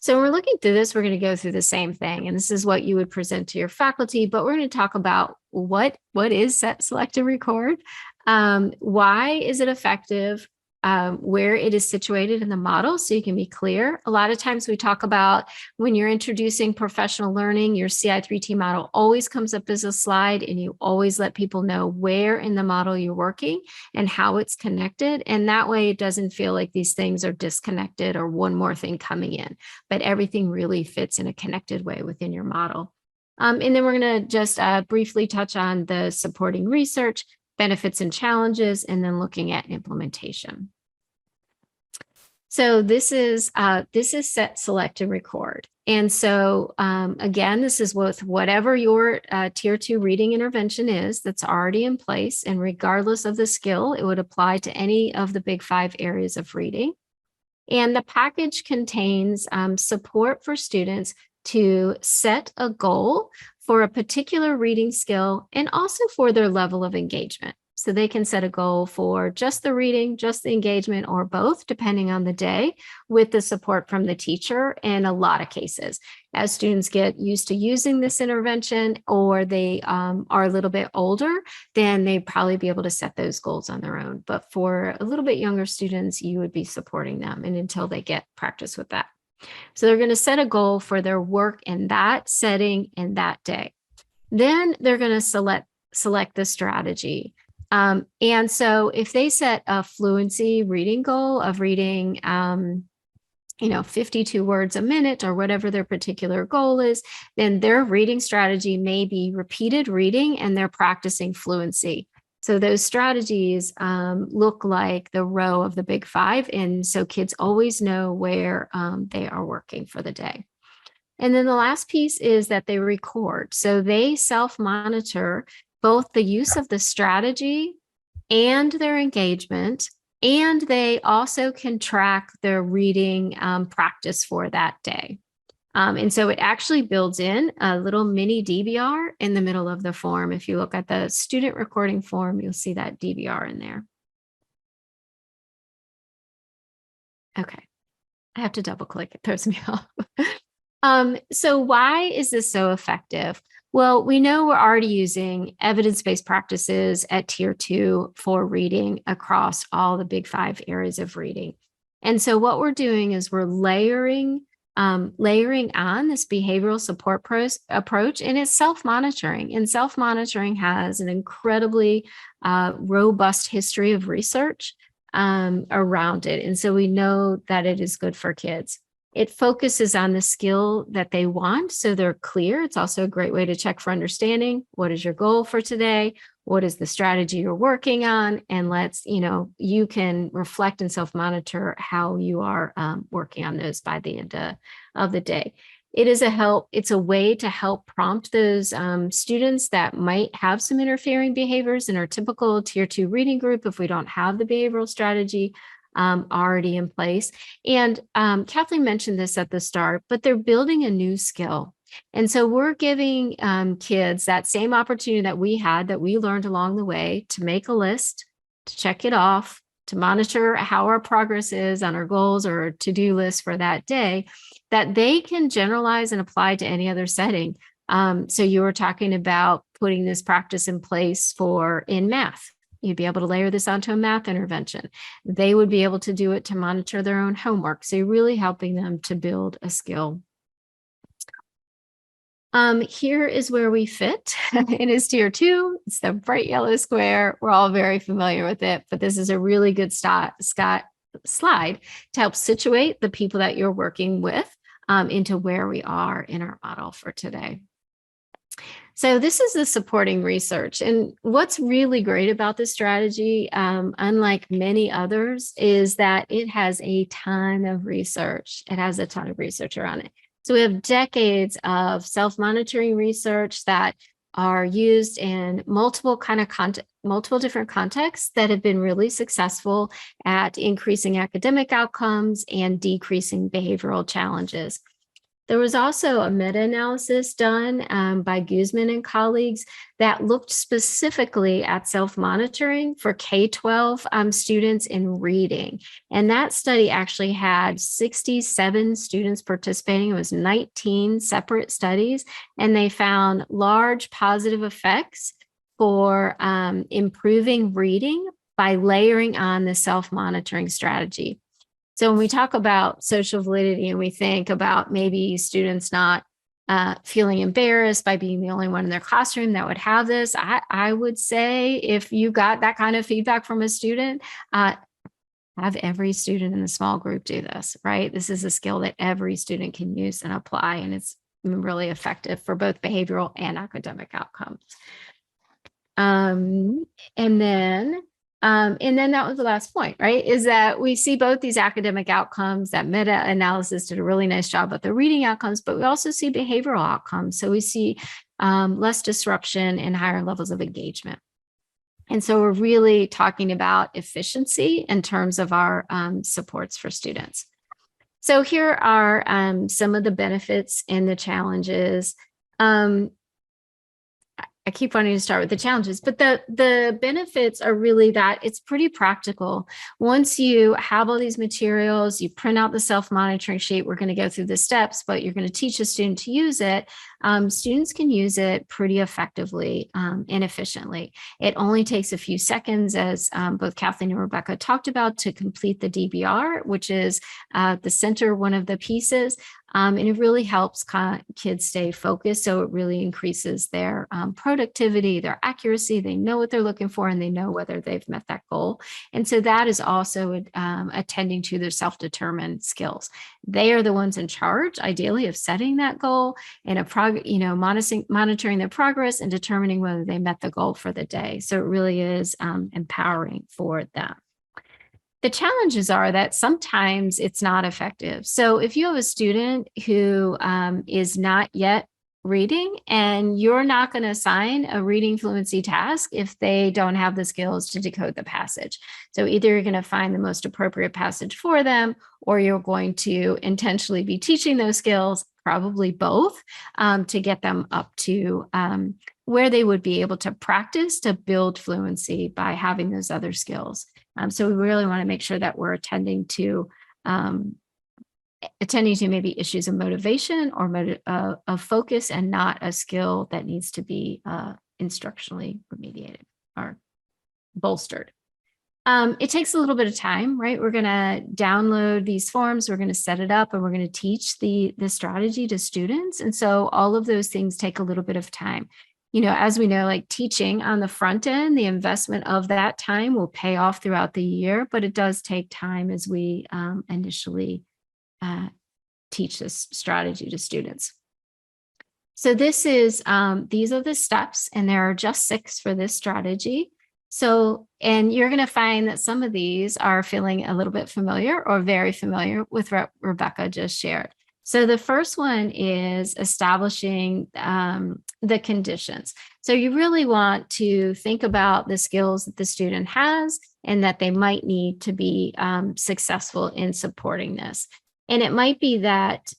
So when we're looking through this, we're going to go through the same thing. And this is what you would present to your faculty, but we're going to talk about what is set, select, and record. Why is it effective? Where it is situated in the model, so you can be clear. A lot of times we talk about when you're introducing professional learning, your CI3T model always comes up as a slide, and you always let people know where in the model you're working and how it's connected. And that way it doesn't feel like these things are disconnected or one more thing coming in, but everything really fits in a connected way within your model. And then we're going to just briefly touch on the supporting research, benefits and challenges, and then looking at implementation. So this is set, select, and record. And so again, this is with whatever your tier 2 reading intervention is that's already in place. And regardless of the skill, it would apply to any of the big 5 areas of reading. And the package contains support for students to set a goal for a particular reading skill and also for their level of engagement. So they can set a goal for just the reading, just the engagement, or both, depending on the day, with the support from the teacher in a lot of cases. As students get used to using this intervention, or they are a little bit older, then they'd probably be able to set those goals on their own. But for a little bit younger students, you would be supporting them and until they get practice with that. So they're going to set a goal for their work in that setting in that day. Then they're going to select the strategy. And so if they set a fluency reading goal of reading, 52 words a minute or whatever their particular goal is, then their reading strategy may be repeated reading and they're practicing fluency. So those strategies look like the row of the big 5. And so kids always know where they are working for the day. And then the last piece is that they record. So they self-monitor both the use of the strategy and their engagement, and they also can track their reading practice for that day. And so it actually builds in a little mini DVR in the middle of the form. If you look at the student recording form, you'll see that DVR in there. Okay, I have to double click, it throws me off. So why is this so effective? Well, we know we're already using evidence-based practices at tier 2 for reading across all the big 5 areas of reading. And so what we're doing is we're layering on this behavioral support approach, and it's self-monitoring. And self-monitoring has an incredibly robust history of research around it. And so we know that it is good for kids. It focuses on the skill that they want, so they're clear. It's also a great way to check for understanding. What is your goal for today? What is the strategy you're working on? And you can reflect and self-monitor how you are working on those by the end of the day. It's a way to help prompt those students that might have some interfering behaviors in our typical tier 2 reading group if we don't have the behavioral strategy already in place. And Kathleen mentioned this at the start, but they're building a new skill. And so we're giving kids that same opportunity that we had, that we learned along the way, to make a list, to check it off, to monitor how our progress is on our goals or to-do list for that day, that they can generalize and apply to any other setting. So you were talking about putting this practice in place in math. You'd be able to layer this onto a math intervention. They would be able to do it to monitor their own homework. So you're really helping them to build a skill. Here is where we fit. It is tier 2. It's the bright yellow square. We're all very familiar with it, but this is a really good slide to help situate the people that you're working with into where we are in our model for today. So this is the supporting research. And what's really great about this strategy, unlike many others, is that it has a ton of research. It has a ton of research around it. So we have decades of self-monitoring research that are used in multiple kind of multiple different contexts that have been really successful at increasing academic outcomes and decreasing behavioral challenges. There was also a meta-analysis done by Guzman and colleagues that looked specifically at self-monitoring for K-12 students in reading. And that study actually had 67 students participating. It was 19 separate studies, and they found large positive effects for improving reading by layering on the self-monitoring strategy. So when we talk about social validity and we think about maybe students not feeling embarrassed by being the only one in their classroom that would have this, I would say if you got that kind of feedback from a student, have every student in the small group do this, right? This is a skill that every student can use and apply, and it's really effective for both behavioral and academic outcomes. And then that was the last point, right? Is that we see both these academic outcomes. That meta-analysis did a really nice job of the reading outcomes, but we also see behavioral outcomes. So we see less disruption and higher levels of engagement. And so we're really talking about efficiency in terms of our supports for students. So here are some of the benefits and the challenges. I keep wanting to start with the challenges, but the benefits are really that it's pretty practical. Once you have all these materials, you print out the self-monitoring sheet, we're going to go through the steps, but you're going to teach a student to use it. Students can use it pretty effectively and efficiently. It only takes a few seconds, as both Kathleen and Rebecca talked about, to complete the DBR, which is the center, one of the pieces. And it really helps kids stay focused. So it really increases their productivity, their accuracy. They know what they're looking for, and they know whether they've met that goal. And so that is also attending to their self-determined skills. They are the ones in charge, ideally, of setting that goal and monitoring their progress and determining whether they met the goal for the day. So it really is empowering for them. The challenges are that sometimes it's not effective. So if you have a student who is not yet reading, and you're not going to assign a reading fluency task if they don't have the skills to decode the passage. So either you're going to find the most appropriate passage for them, or you're going to intentionally be teaching those skills, probably both, to get them up to where they would be able to practice to build fluency by having those other skills. So we really want to make sure that we're attending to maybe issues of motivation or of focus, and not a skill that needs to be instructionally remediated or bolstered. It takes a little bit of time, right? We're going to download these forms, we're going to set it up, and we're going to teach the strategy to students. And so all of those things take a little bit of time. As we know, like teaching on the front end, the investment of that time will pay off throughout the year, but it does take time as we initially teach this strategy to students. So these are the steps, and there are just 6 for this strategy. So, and you're going to find that some of these are feeling a little bit familiar or very familiar with what Rebecca just shared. So the first one is establishing the conditions. So you really want to think about the skills that the student has and that they might need to be successful in supporting this. And it might be that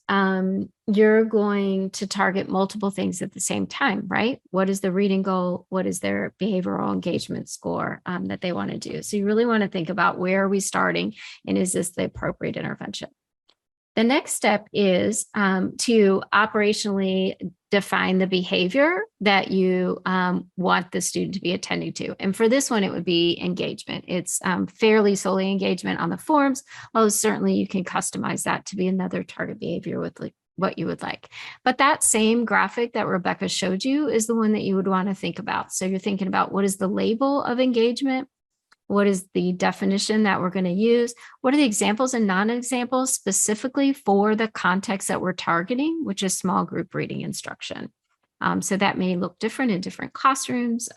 you're going to target multiple things at the same time, right? What is the reading goal? What is their behavioral engagement score that they want to do? So you really want to think about, where are we starting, and is this the appropriate intervention? The next step is to operationally define the behavior that you want the student to be attending to. And for this one, it would be engagement. It's fairly solely engagement on the forms, although certainly you can customize that to be another target behavior with what you would like. But that same graphic that Rebecca showed you is the one that you would want to think about. So you're thinking about, what is the label of engagement? What is the definition that we're going to use? What are the examples and non-examples specifically for the context that we're targeting, which is small group reading instruction? So that may look different in different classrooms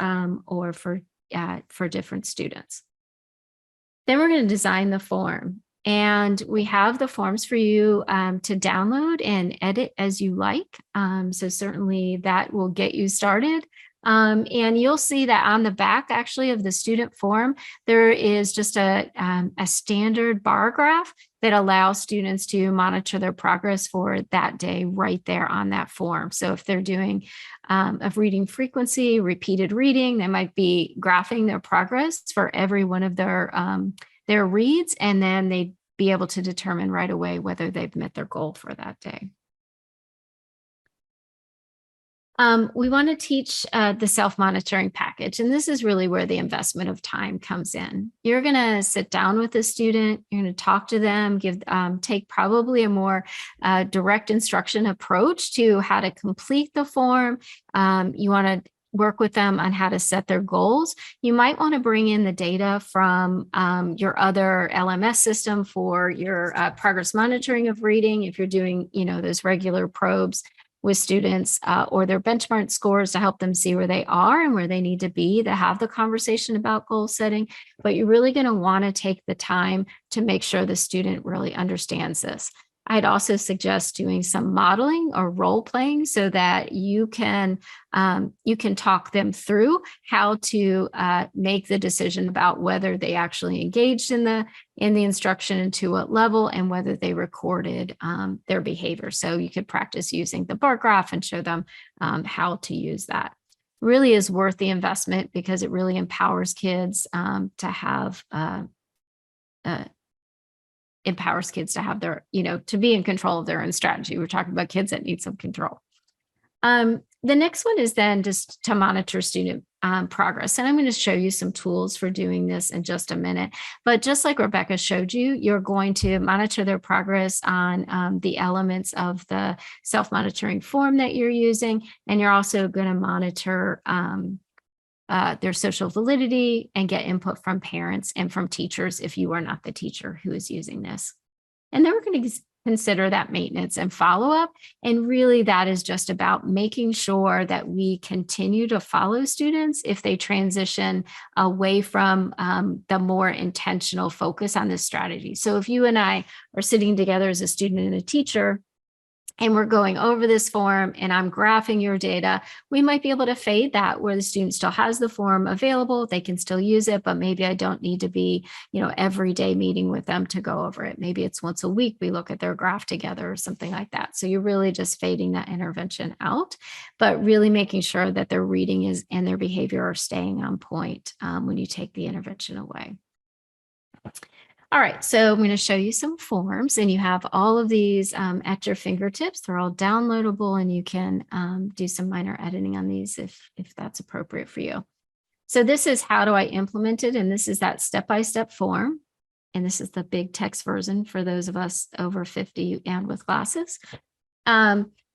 or for different students. Then we're going to design the form. And we have the forms for you to download and edit as you like. So certainly that will get you started. And you'll see that on the back actually of the student form, there is just a standard bar graph that allows students to monitor their progress for that day right there on that form. So if they're doing of reading frequency, repeated reading, they might be graphing their progress for every one of their reads, and then they'd be able to determine right away whether they've met their goal for that day. We want to teach the self-monitoring package, and this is really where the investment of time comes in. You're going to sit down with the student, you're going to talk to them, take probably a more direct instruction approach to how to complete the form. You want to work with them on how to set their goals. You might want to bring in the data from your other LMS system for your progress monitoring of reading, if you're doing, those regular probes with students or their benchmark scores to help them see where they are and where they need to be to have the conversation about goal setting. But you're really going to want to take the time to make sure the student really understands this. I'd also suggest doing some modeling or role playing so that you can talk them through how to make the decision about whether they actually engaged in the instruction and to what level, and whether they recorded their behavior. So you could practice using the bar graph and show them how to use that. Really is worth the investment because it really empowers kids to have their, to be in control of their own strategy. We're talking about kids that need some control. The next one is then just to monitor student progress. And I'm going to show you some tools for doing this in just a minute. But just like Rebecca showed you, you're going to monitor their progress on the elements of the self-monitoring form that you're using. And you're also going to monitor their social validity and get input from parents and from teachers if you are not the teacher who is using this. And then we're going to consider that maintenance and follow-up. And really that is just about making sure that we continue to follow students if they transition away from the more intentional focus on this strategy. So if you and I are sitting together as a student and a teacher, and we're going over this form and I'm graphing your data, we might be able to fade that where the student still has the form available, they can still use it, but maybe I don't need to be, every day meeting with them to go over it. Maybe it's once a week we look at their graph together or something like that. So you're really just fading that intervention out, but really making sure that their reading and their behavior are staying on point when you take the intervention away. All right, so I'm going to show you some forms, and you have all of these at your fingertips. They're all downloadable, and you can do some minor editing on these if that's appropriate for you. So this is how do I implement it, and this is that step-by-step form, and this is the big text version for those of us over 50 and with glasses.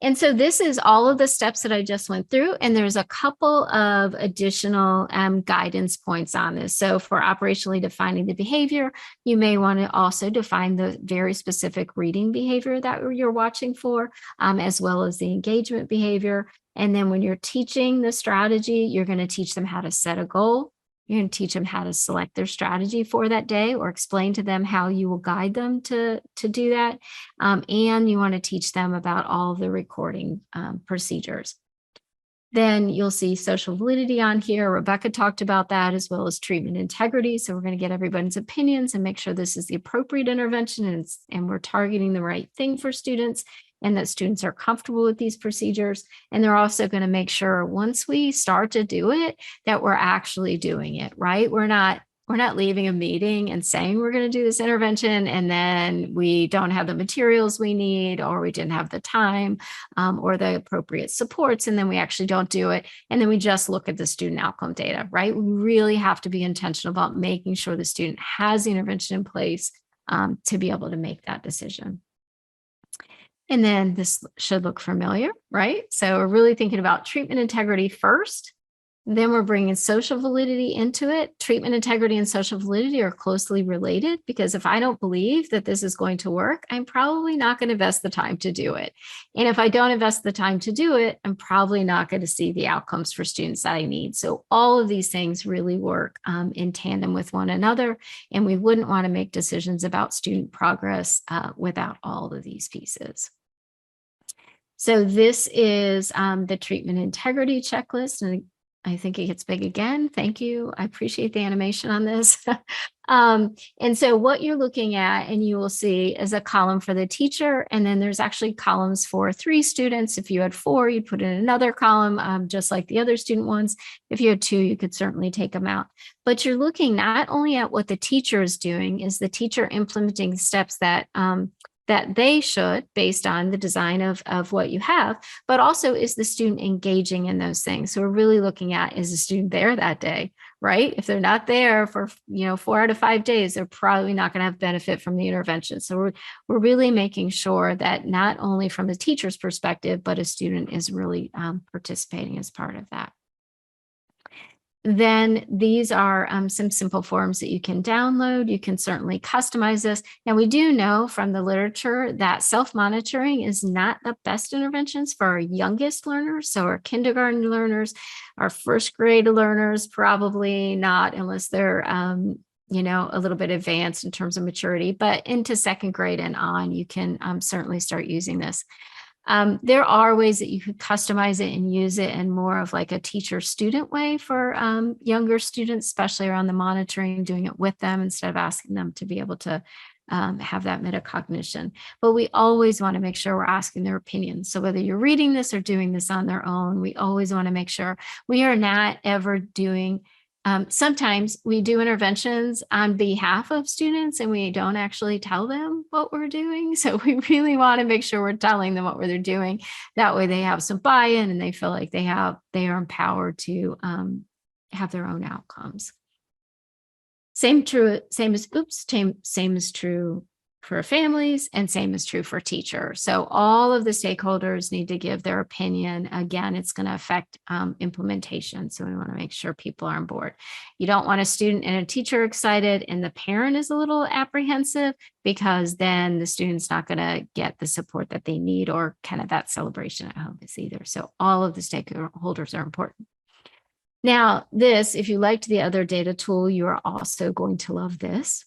And so this is all of the steps that I just went through, and there's a couple of additional guidance points on this. So for operationally defining the behavior, you may want to also define the very specific reading behavior that you're watching for, as well as the engagement behavior. And then when you're teaching the strategy, you're going to teach them how to set a goal. You're going to teach them how to select their strategy for that day, or explain to them how you will guide them to do that. And you want to teach them about all the recording procedures. Then you'll see social validity on here. Rebecca talked about that, as well as treatment integrity. So we're going to get everybody's opinions and make sure this is the appropriate intervention and we're targeting the right thing for students, and that students are comfortable with these procedures. And they're also going to make sure once we start to do it, that we're actually doing it, right? We're not leaving a meeting and saying we're going to do this intervention, and then we don't have the materials we need, or we didn't have the time or the appropriate supports, and then we actually don't do it. And then we just look at the student outcome data, right? We really have to be intentional about making sure the student has the intervention in place to be able to make that decision. And then this should look familiar, right? So we're really thinking about treatment integrity first. Then we're bringing social validity into it. Treatment integrity and social validity are closely related, because if I don't believe that this is going to work, I'm probably not going to invest the time to do it. And if I don't invest the time to do it, I'm probably not going to see the outcomes for students that I need. So all of these things really work in tandem with one another. And we wouldn't want to make decisions about student progress without all of these pieces. So this is the treatment integrity checklist. And I think it gets big again. Thank you. I appreciate the animation on this. And so what you're looking at, and you will see, is a column for the teacher. And then there's actually columns for 3 students. If you had 4, you'd put in another column, just like the other student ones. If you had 2, you could certainly take them out. But you're looking not only at what the teacher is doing, is the teacher implementing steps that that they should, based on the design of what you have, but also is the student engaging in those things. So we're really looking at, is the student there that day, right? If they're not there for 4 out of 5 days, they're probably not going to have benefit from the intervention. So we're really making sure that not only from the teacher's perspective, but a student is really participating as part of that. Then these are some simple forms that you can download. You can certainly customize this. Now, we do know from the literature that self-monitoring is not the best interventions for our youngest learners. So our kindergarten learners, our first grade learners, probably not, unless they're a little bit advanced in terms of maturity. But into second grade and on, you can certainly start using this. There are ways that you could customize it and use it in more of like a teacher-student way for younger students, especially around the monitoring, doing it with them instead of asking them to be able to have that metacognition. But we always want to make sure we're asking their opinions. So whether you're reading this or doing this on their own, we always want to make sure we are not ever doing. Sometimes we do interventions on behalf of students and we don't actually tell them what we're doing. So we really want to make sure we're telling them what they're doing. That way they have some buy-in and they feel like they are empowered to have their own outcomes. Same is true for families, and same is true for teachers. So all of the stakeholders need to give their opinion. Again, it's going to affect implementation. So we want to make sure people are on board. You don't want a student and a teacher excited and the parent is a little apprehensive, because then the student's not going to get the support that they need or kind of that celebration at home is either. So all of the stakeholders are important. Now, this, if you liked the other data tool, you are also going to love this.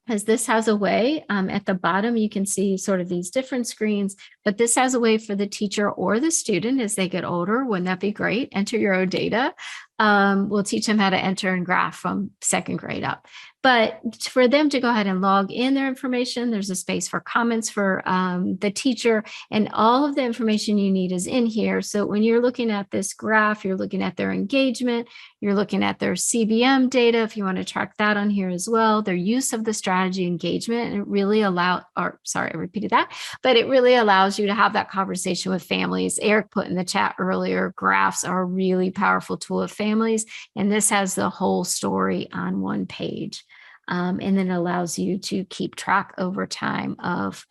As this has a way, at the bottom, you can see sort of these different screens, but this has a way for the teacher or the student as they get older. Wouldn't that be great? Enter your own data. We'll teach them how to enter and graph from second grade up. But for them to go ahead and log in their information, there's a space for comments for the teacher, and all of the information you need is in here. So when you're looking at this graph, you're looking at their engagement, you're looking at their CBM data, if you want to track that on here as well, their use of the strategy engagement, and it really it really allows you to have that conversation with families. Eric put in the chat earlier, graphs are a really powerful tool of families, and this has the whole story on one page. And then it allows you to keep track over time of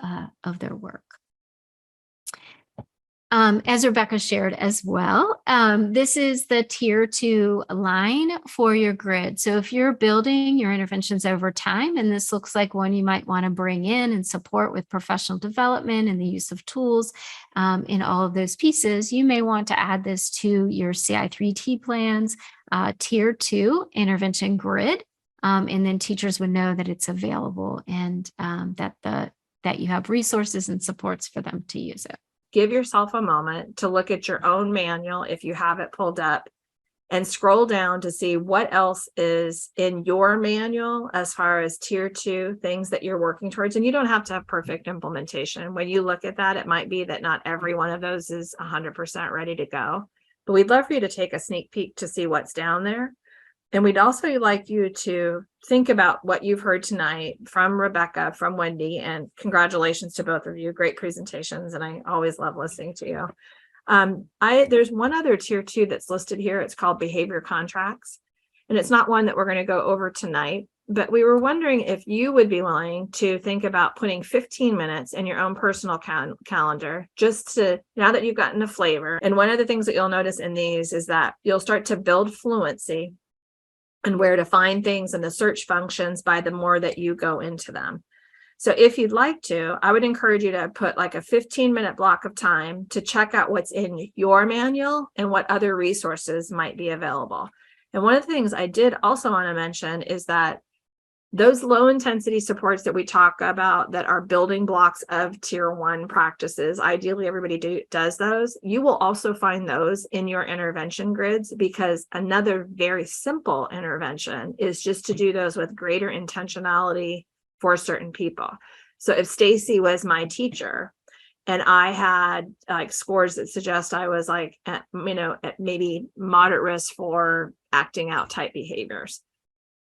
their work. As Rebecca shared as well, this is the tier 2 line for your grid. So if you're building your interventions over time, and this looks like one you might want to bring in and support with professional development and the use of tools in all of those pieces, you may want to add this to your CI3T plans, tier 2 intervention grid. And then teachers would know that it's available and that you have resources and supports for them to use it. Give yourself a moment to look at your own manual if you have it pulled up, and scroll down to see what else is in your manual as far as tier 2 things that you're working towards. And you don't have to have perfect implementation. When you look at that, it might be that not every one of those is 100% ready to go, but we'd love for you to take a sneak peek to see what's down there. And we'd also like you to think about what you've heard tonight from Rebecca, from Wendy, and congratulations to both of you. Great presentations, and I always love listening to you. There's one other tier 2 that's listed here. It's called behavior contracts, and it's not one that we're going to go over tonight, but we were wondering if you would be willing to think about putting 15 minutes in your own personal calendar, just to, now that you've gotten a flavor. And one of the things that you'll notice in these is that you'll start to build fluency and where to find things in the search functions by the more that you go into them. So if you'd like to, I would encourage you to put like a 15-minute block of time to check out what's in your manual and what other resources might be available. And one of the things I did also want to mention is that Those low intensity supports that we talk about that are building blocks of tier 1 practices, ideally everybody does those. You will also find those in your intervention grids, because another very simple intervention is just to do those with greater intentionality for certain people. So if Stacy was my teacher and I had like scores that suggest I was like, at maybe moderate risk for acting out type behaviors,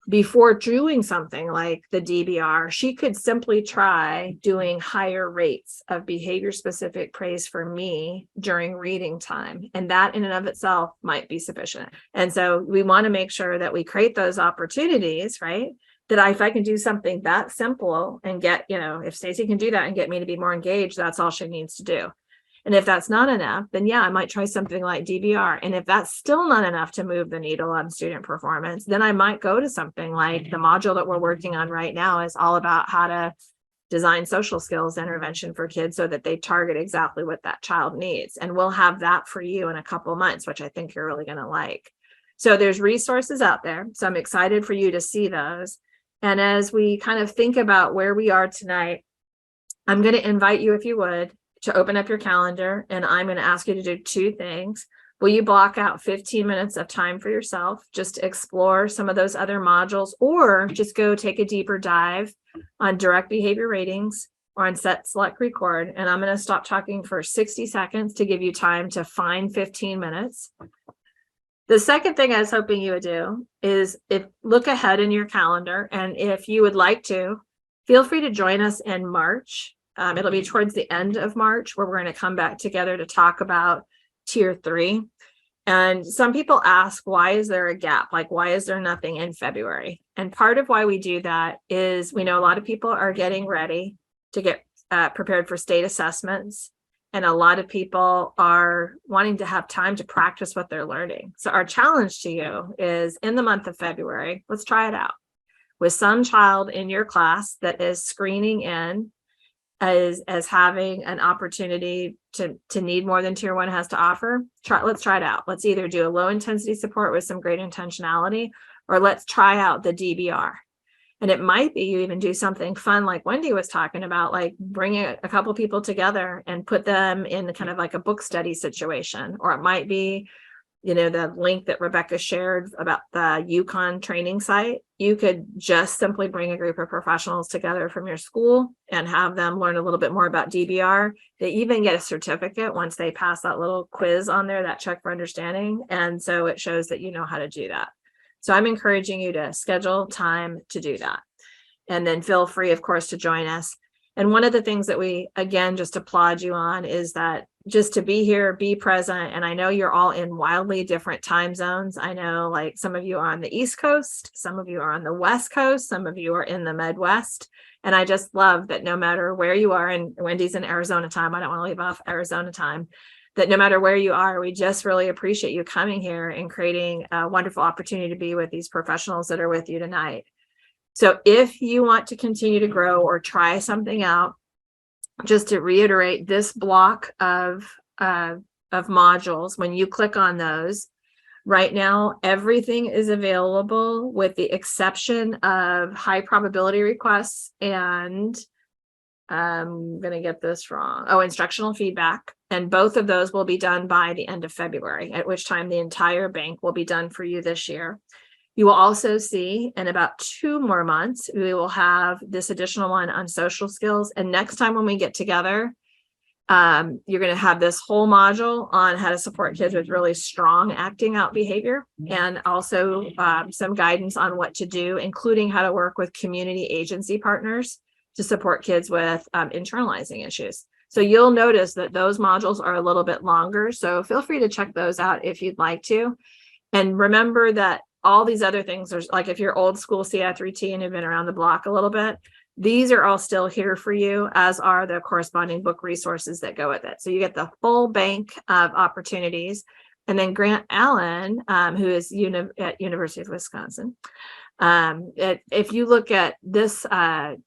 before doing something like the DBR, she could simply try doing higher rates of behavior specific praise for me during reading time. And that in and of itself might be sufficient. And so we want to make sure that we create those opportunities, right? That if I can do something that simple and get, if Stacy can do that and get me to be more engaged, that's all she needs to do. And if that's not enough, then yeah, I might try something like DBR. And if that's still not enough to move the needle on student performance, then I might go to something like the module that we're working on right now is all about how to design social skills intervention for kids so that they target exactly what that child needs. And we'll have that for you in a couple of months, which I think you're really going to like. So there's resources out there. So I'm excited for you to see those. And as we kind of think about where we are tonight, I'm going to invite you, if you would, to open up your calendar, and I'm going to ask you to do 2 things. Will you block out 15 minutes of time for yourself just to explore some of those other modules, or just go take a deeper dive on direct behavior ratings or on set, select, record? And I'm going to stop talking for 60 seconds to give you time to find 15 minutes. The second thing I was hoping you would do is look ahead in your calendar, and if you would like to, feel free to join us in March. It'll be towards the end of March where we're going to come back together to talk about tier 3. And some people ask, why is there a gap? Like, why is there nothing in February? And part of why we do that is we know a lot of people are getting ready to get prepared for state assessments. And a lot of people are wanting to have time to practice what they're learning. So our challenge to you is, in the month of February, let's try it out with some child in your class that is screening in as having an opportunity to need more than tier 1 has to offer. Let's try it out. Let's either do a low intensity support with some great intentionality, or let's try out the DBR. And it might be you even do something fun like Wendy was talking about, like bringing a couple people together and put them in kind of like a book study situation. Or it might be, the link that Rebecca shared about the Yukon training site. You could just simply bring a group of professionals together from your school and have them learn a little bit more about DBR. They even get a certificate once they pass that little quiz on there, that check for understanding. And so it shows that you know how to do that. So I'm encouraging you to schedule time to do that. And then feel free, of course, to join us. And one of the things that we, again, just applaud you on is that just to be here, be present. And I know you're all in wildly different time zones. I know like some of you are on the East Coast, some of you are on the West Coast, some of you are in the Midwest. And I just love that no matter where you are, and Wendy's in Arizona time, I don't want to leave off Arizona time, that no matter where you are, we just really appreciate you coming here and creating a wonderful opportunity to be with these professionals that are with you tonight. So if you want to continue to grow or try something out, just to reiterate, this block of modules, when you click on those, right now, everything is available with the exception of high probability requests and I'm going to get this wrong. Oh, instructional feedback. And both of those will be done by the end of February, at which time the entire bank will be done for you this year. You will also see in about 2 more months, we will have this additional one on social skills. And next time when we get together, you're going to have this whole module on how to support kids with really strong acting out behavior, and also some guidance on what to do, including how to work with community agency partners to support kids with internalizing issues. So you'll notice that those modules are a little bit longer. So feel free to check those out if you'd like to. And remember that all these other things, there's like if you're old school CI3T and have been around the block a little bit, these are all still here for you, as are the corresponding book resources that go with it. So you get the full bank of opportunities. And then Grant Allen, who is at University of Wisconsin, if you look at this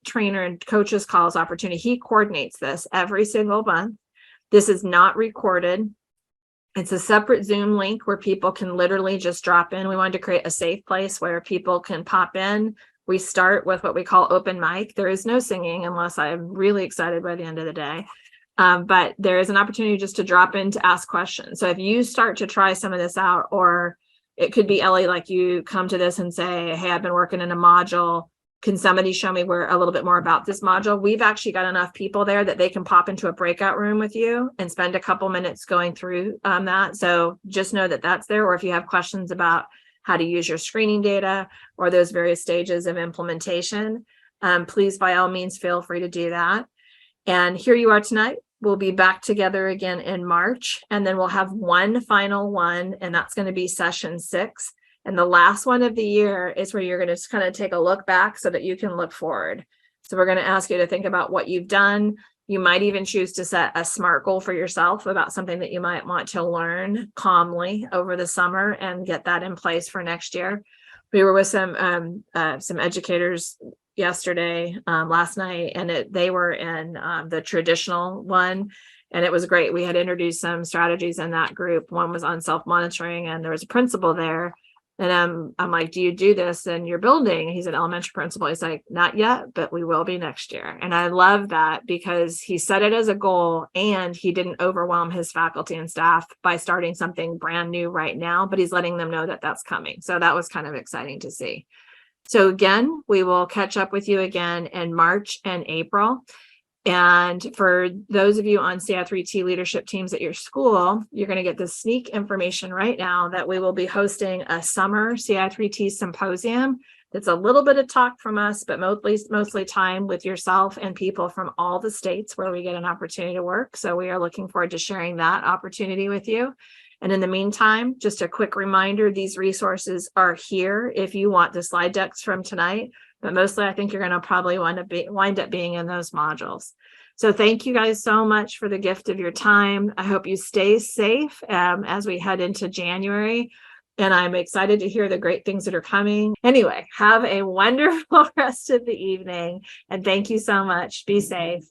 trainer and coaches calls opportunity, he coordinates this every single month. This is not recorded. It's a separate Zoom link where people can literally just drop in. We wanted to create a safe place where people can pop in, We start with what we call open mic. There is no singing unless I'm really excited by the end of the day. But there is an opportunity just to drop in to ask questions. So if you start to try some of this out, or it could be, Ellie, like you come to this and say, hey, I've been working in a module. Can somebody show me a little bit more about this module? We've actually got enough people there that they can pop into a breakout room with you and spend a couple minutes going through that. So just know that that's there. Or if you have questions about how to use your screening data or those various stages of implementation, please, by all means, feel free to do that. And here you are tonight. We'll be back together again in March, and then we'll have one final one, and that's going to be session 6. And the last one of the year is where you're going to just kind of take a look back so that you can look forward. So we're going to ask you to think about what you've done. You might even choose to set a SMART goal for yourself about something that you might want to learn calmly over the summer and get that in place for next year. We were with some educators yesterday, last night, and they were in the traditional one, and it was great. We had introduced some strategies in that group. One was on self-monitoring, and there was a principal there. And I'm like, do you do this in your building? He's an elementary principal. He's like, not yet, but we will be next year. And I love that because he set it as a goal and he didn't overwhelm his faculty and staff by starting something brand new right now, but he's letting them know that that's coming. So that was kind of exciting to see. So again, we will catch up with you again in March and April. And for those of you on CI3T leadership teams at your school, you're going to get this sneak information right now that we will be hosting a summer CI3T symposium. That's a little bit of talk from us, but mostly time with yourself and people from all the states where we get an opportunity to work. So we are looking forward to sharing that opportunity with you. And in the meantime, just a quick reminder, these resources are here if you want the slide decks from tonight. But mostly, I think you're going to probably wind up being in those modules. So thank you guys so much for the gift of your time. I hope you stay safe as we head into January. And I'm excited to hear the great things that are coming. Anyway, have a wonderful rest of the evening. And thank you so much. Be safe.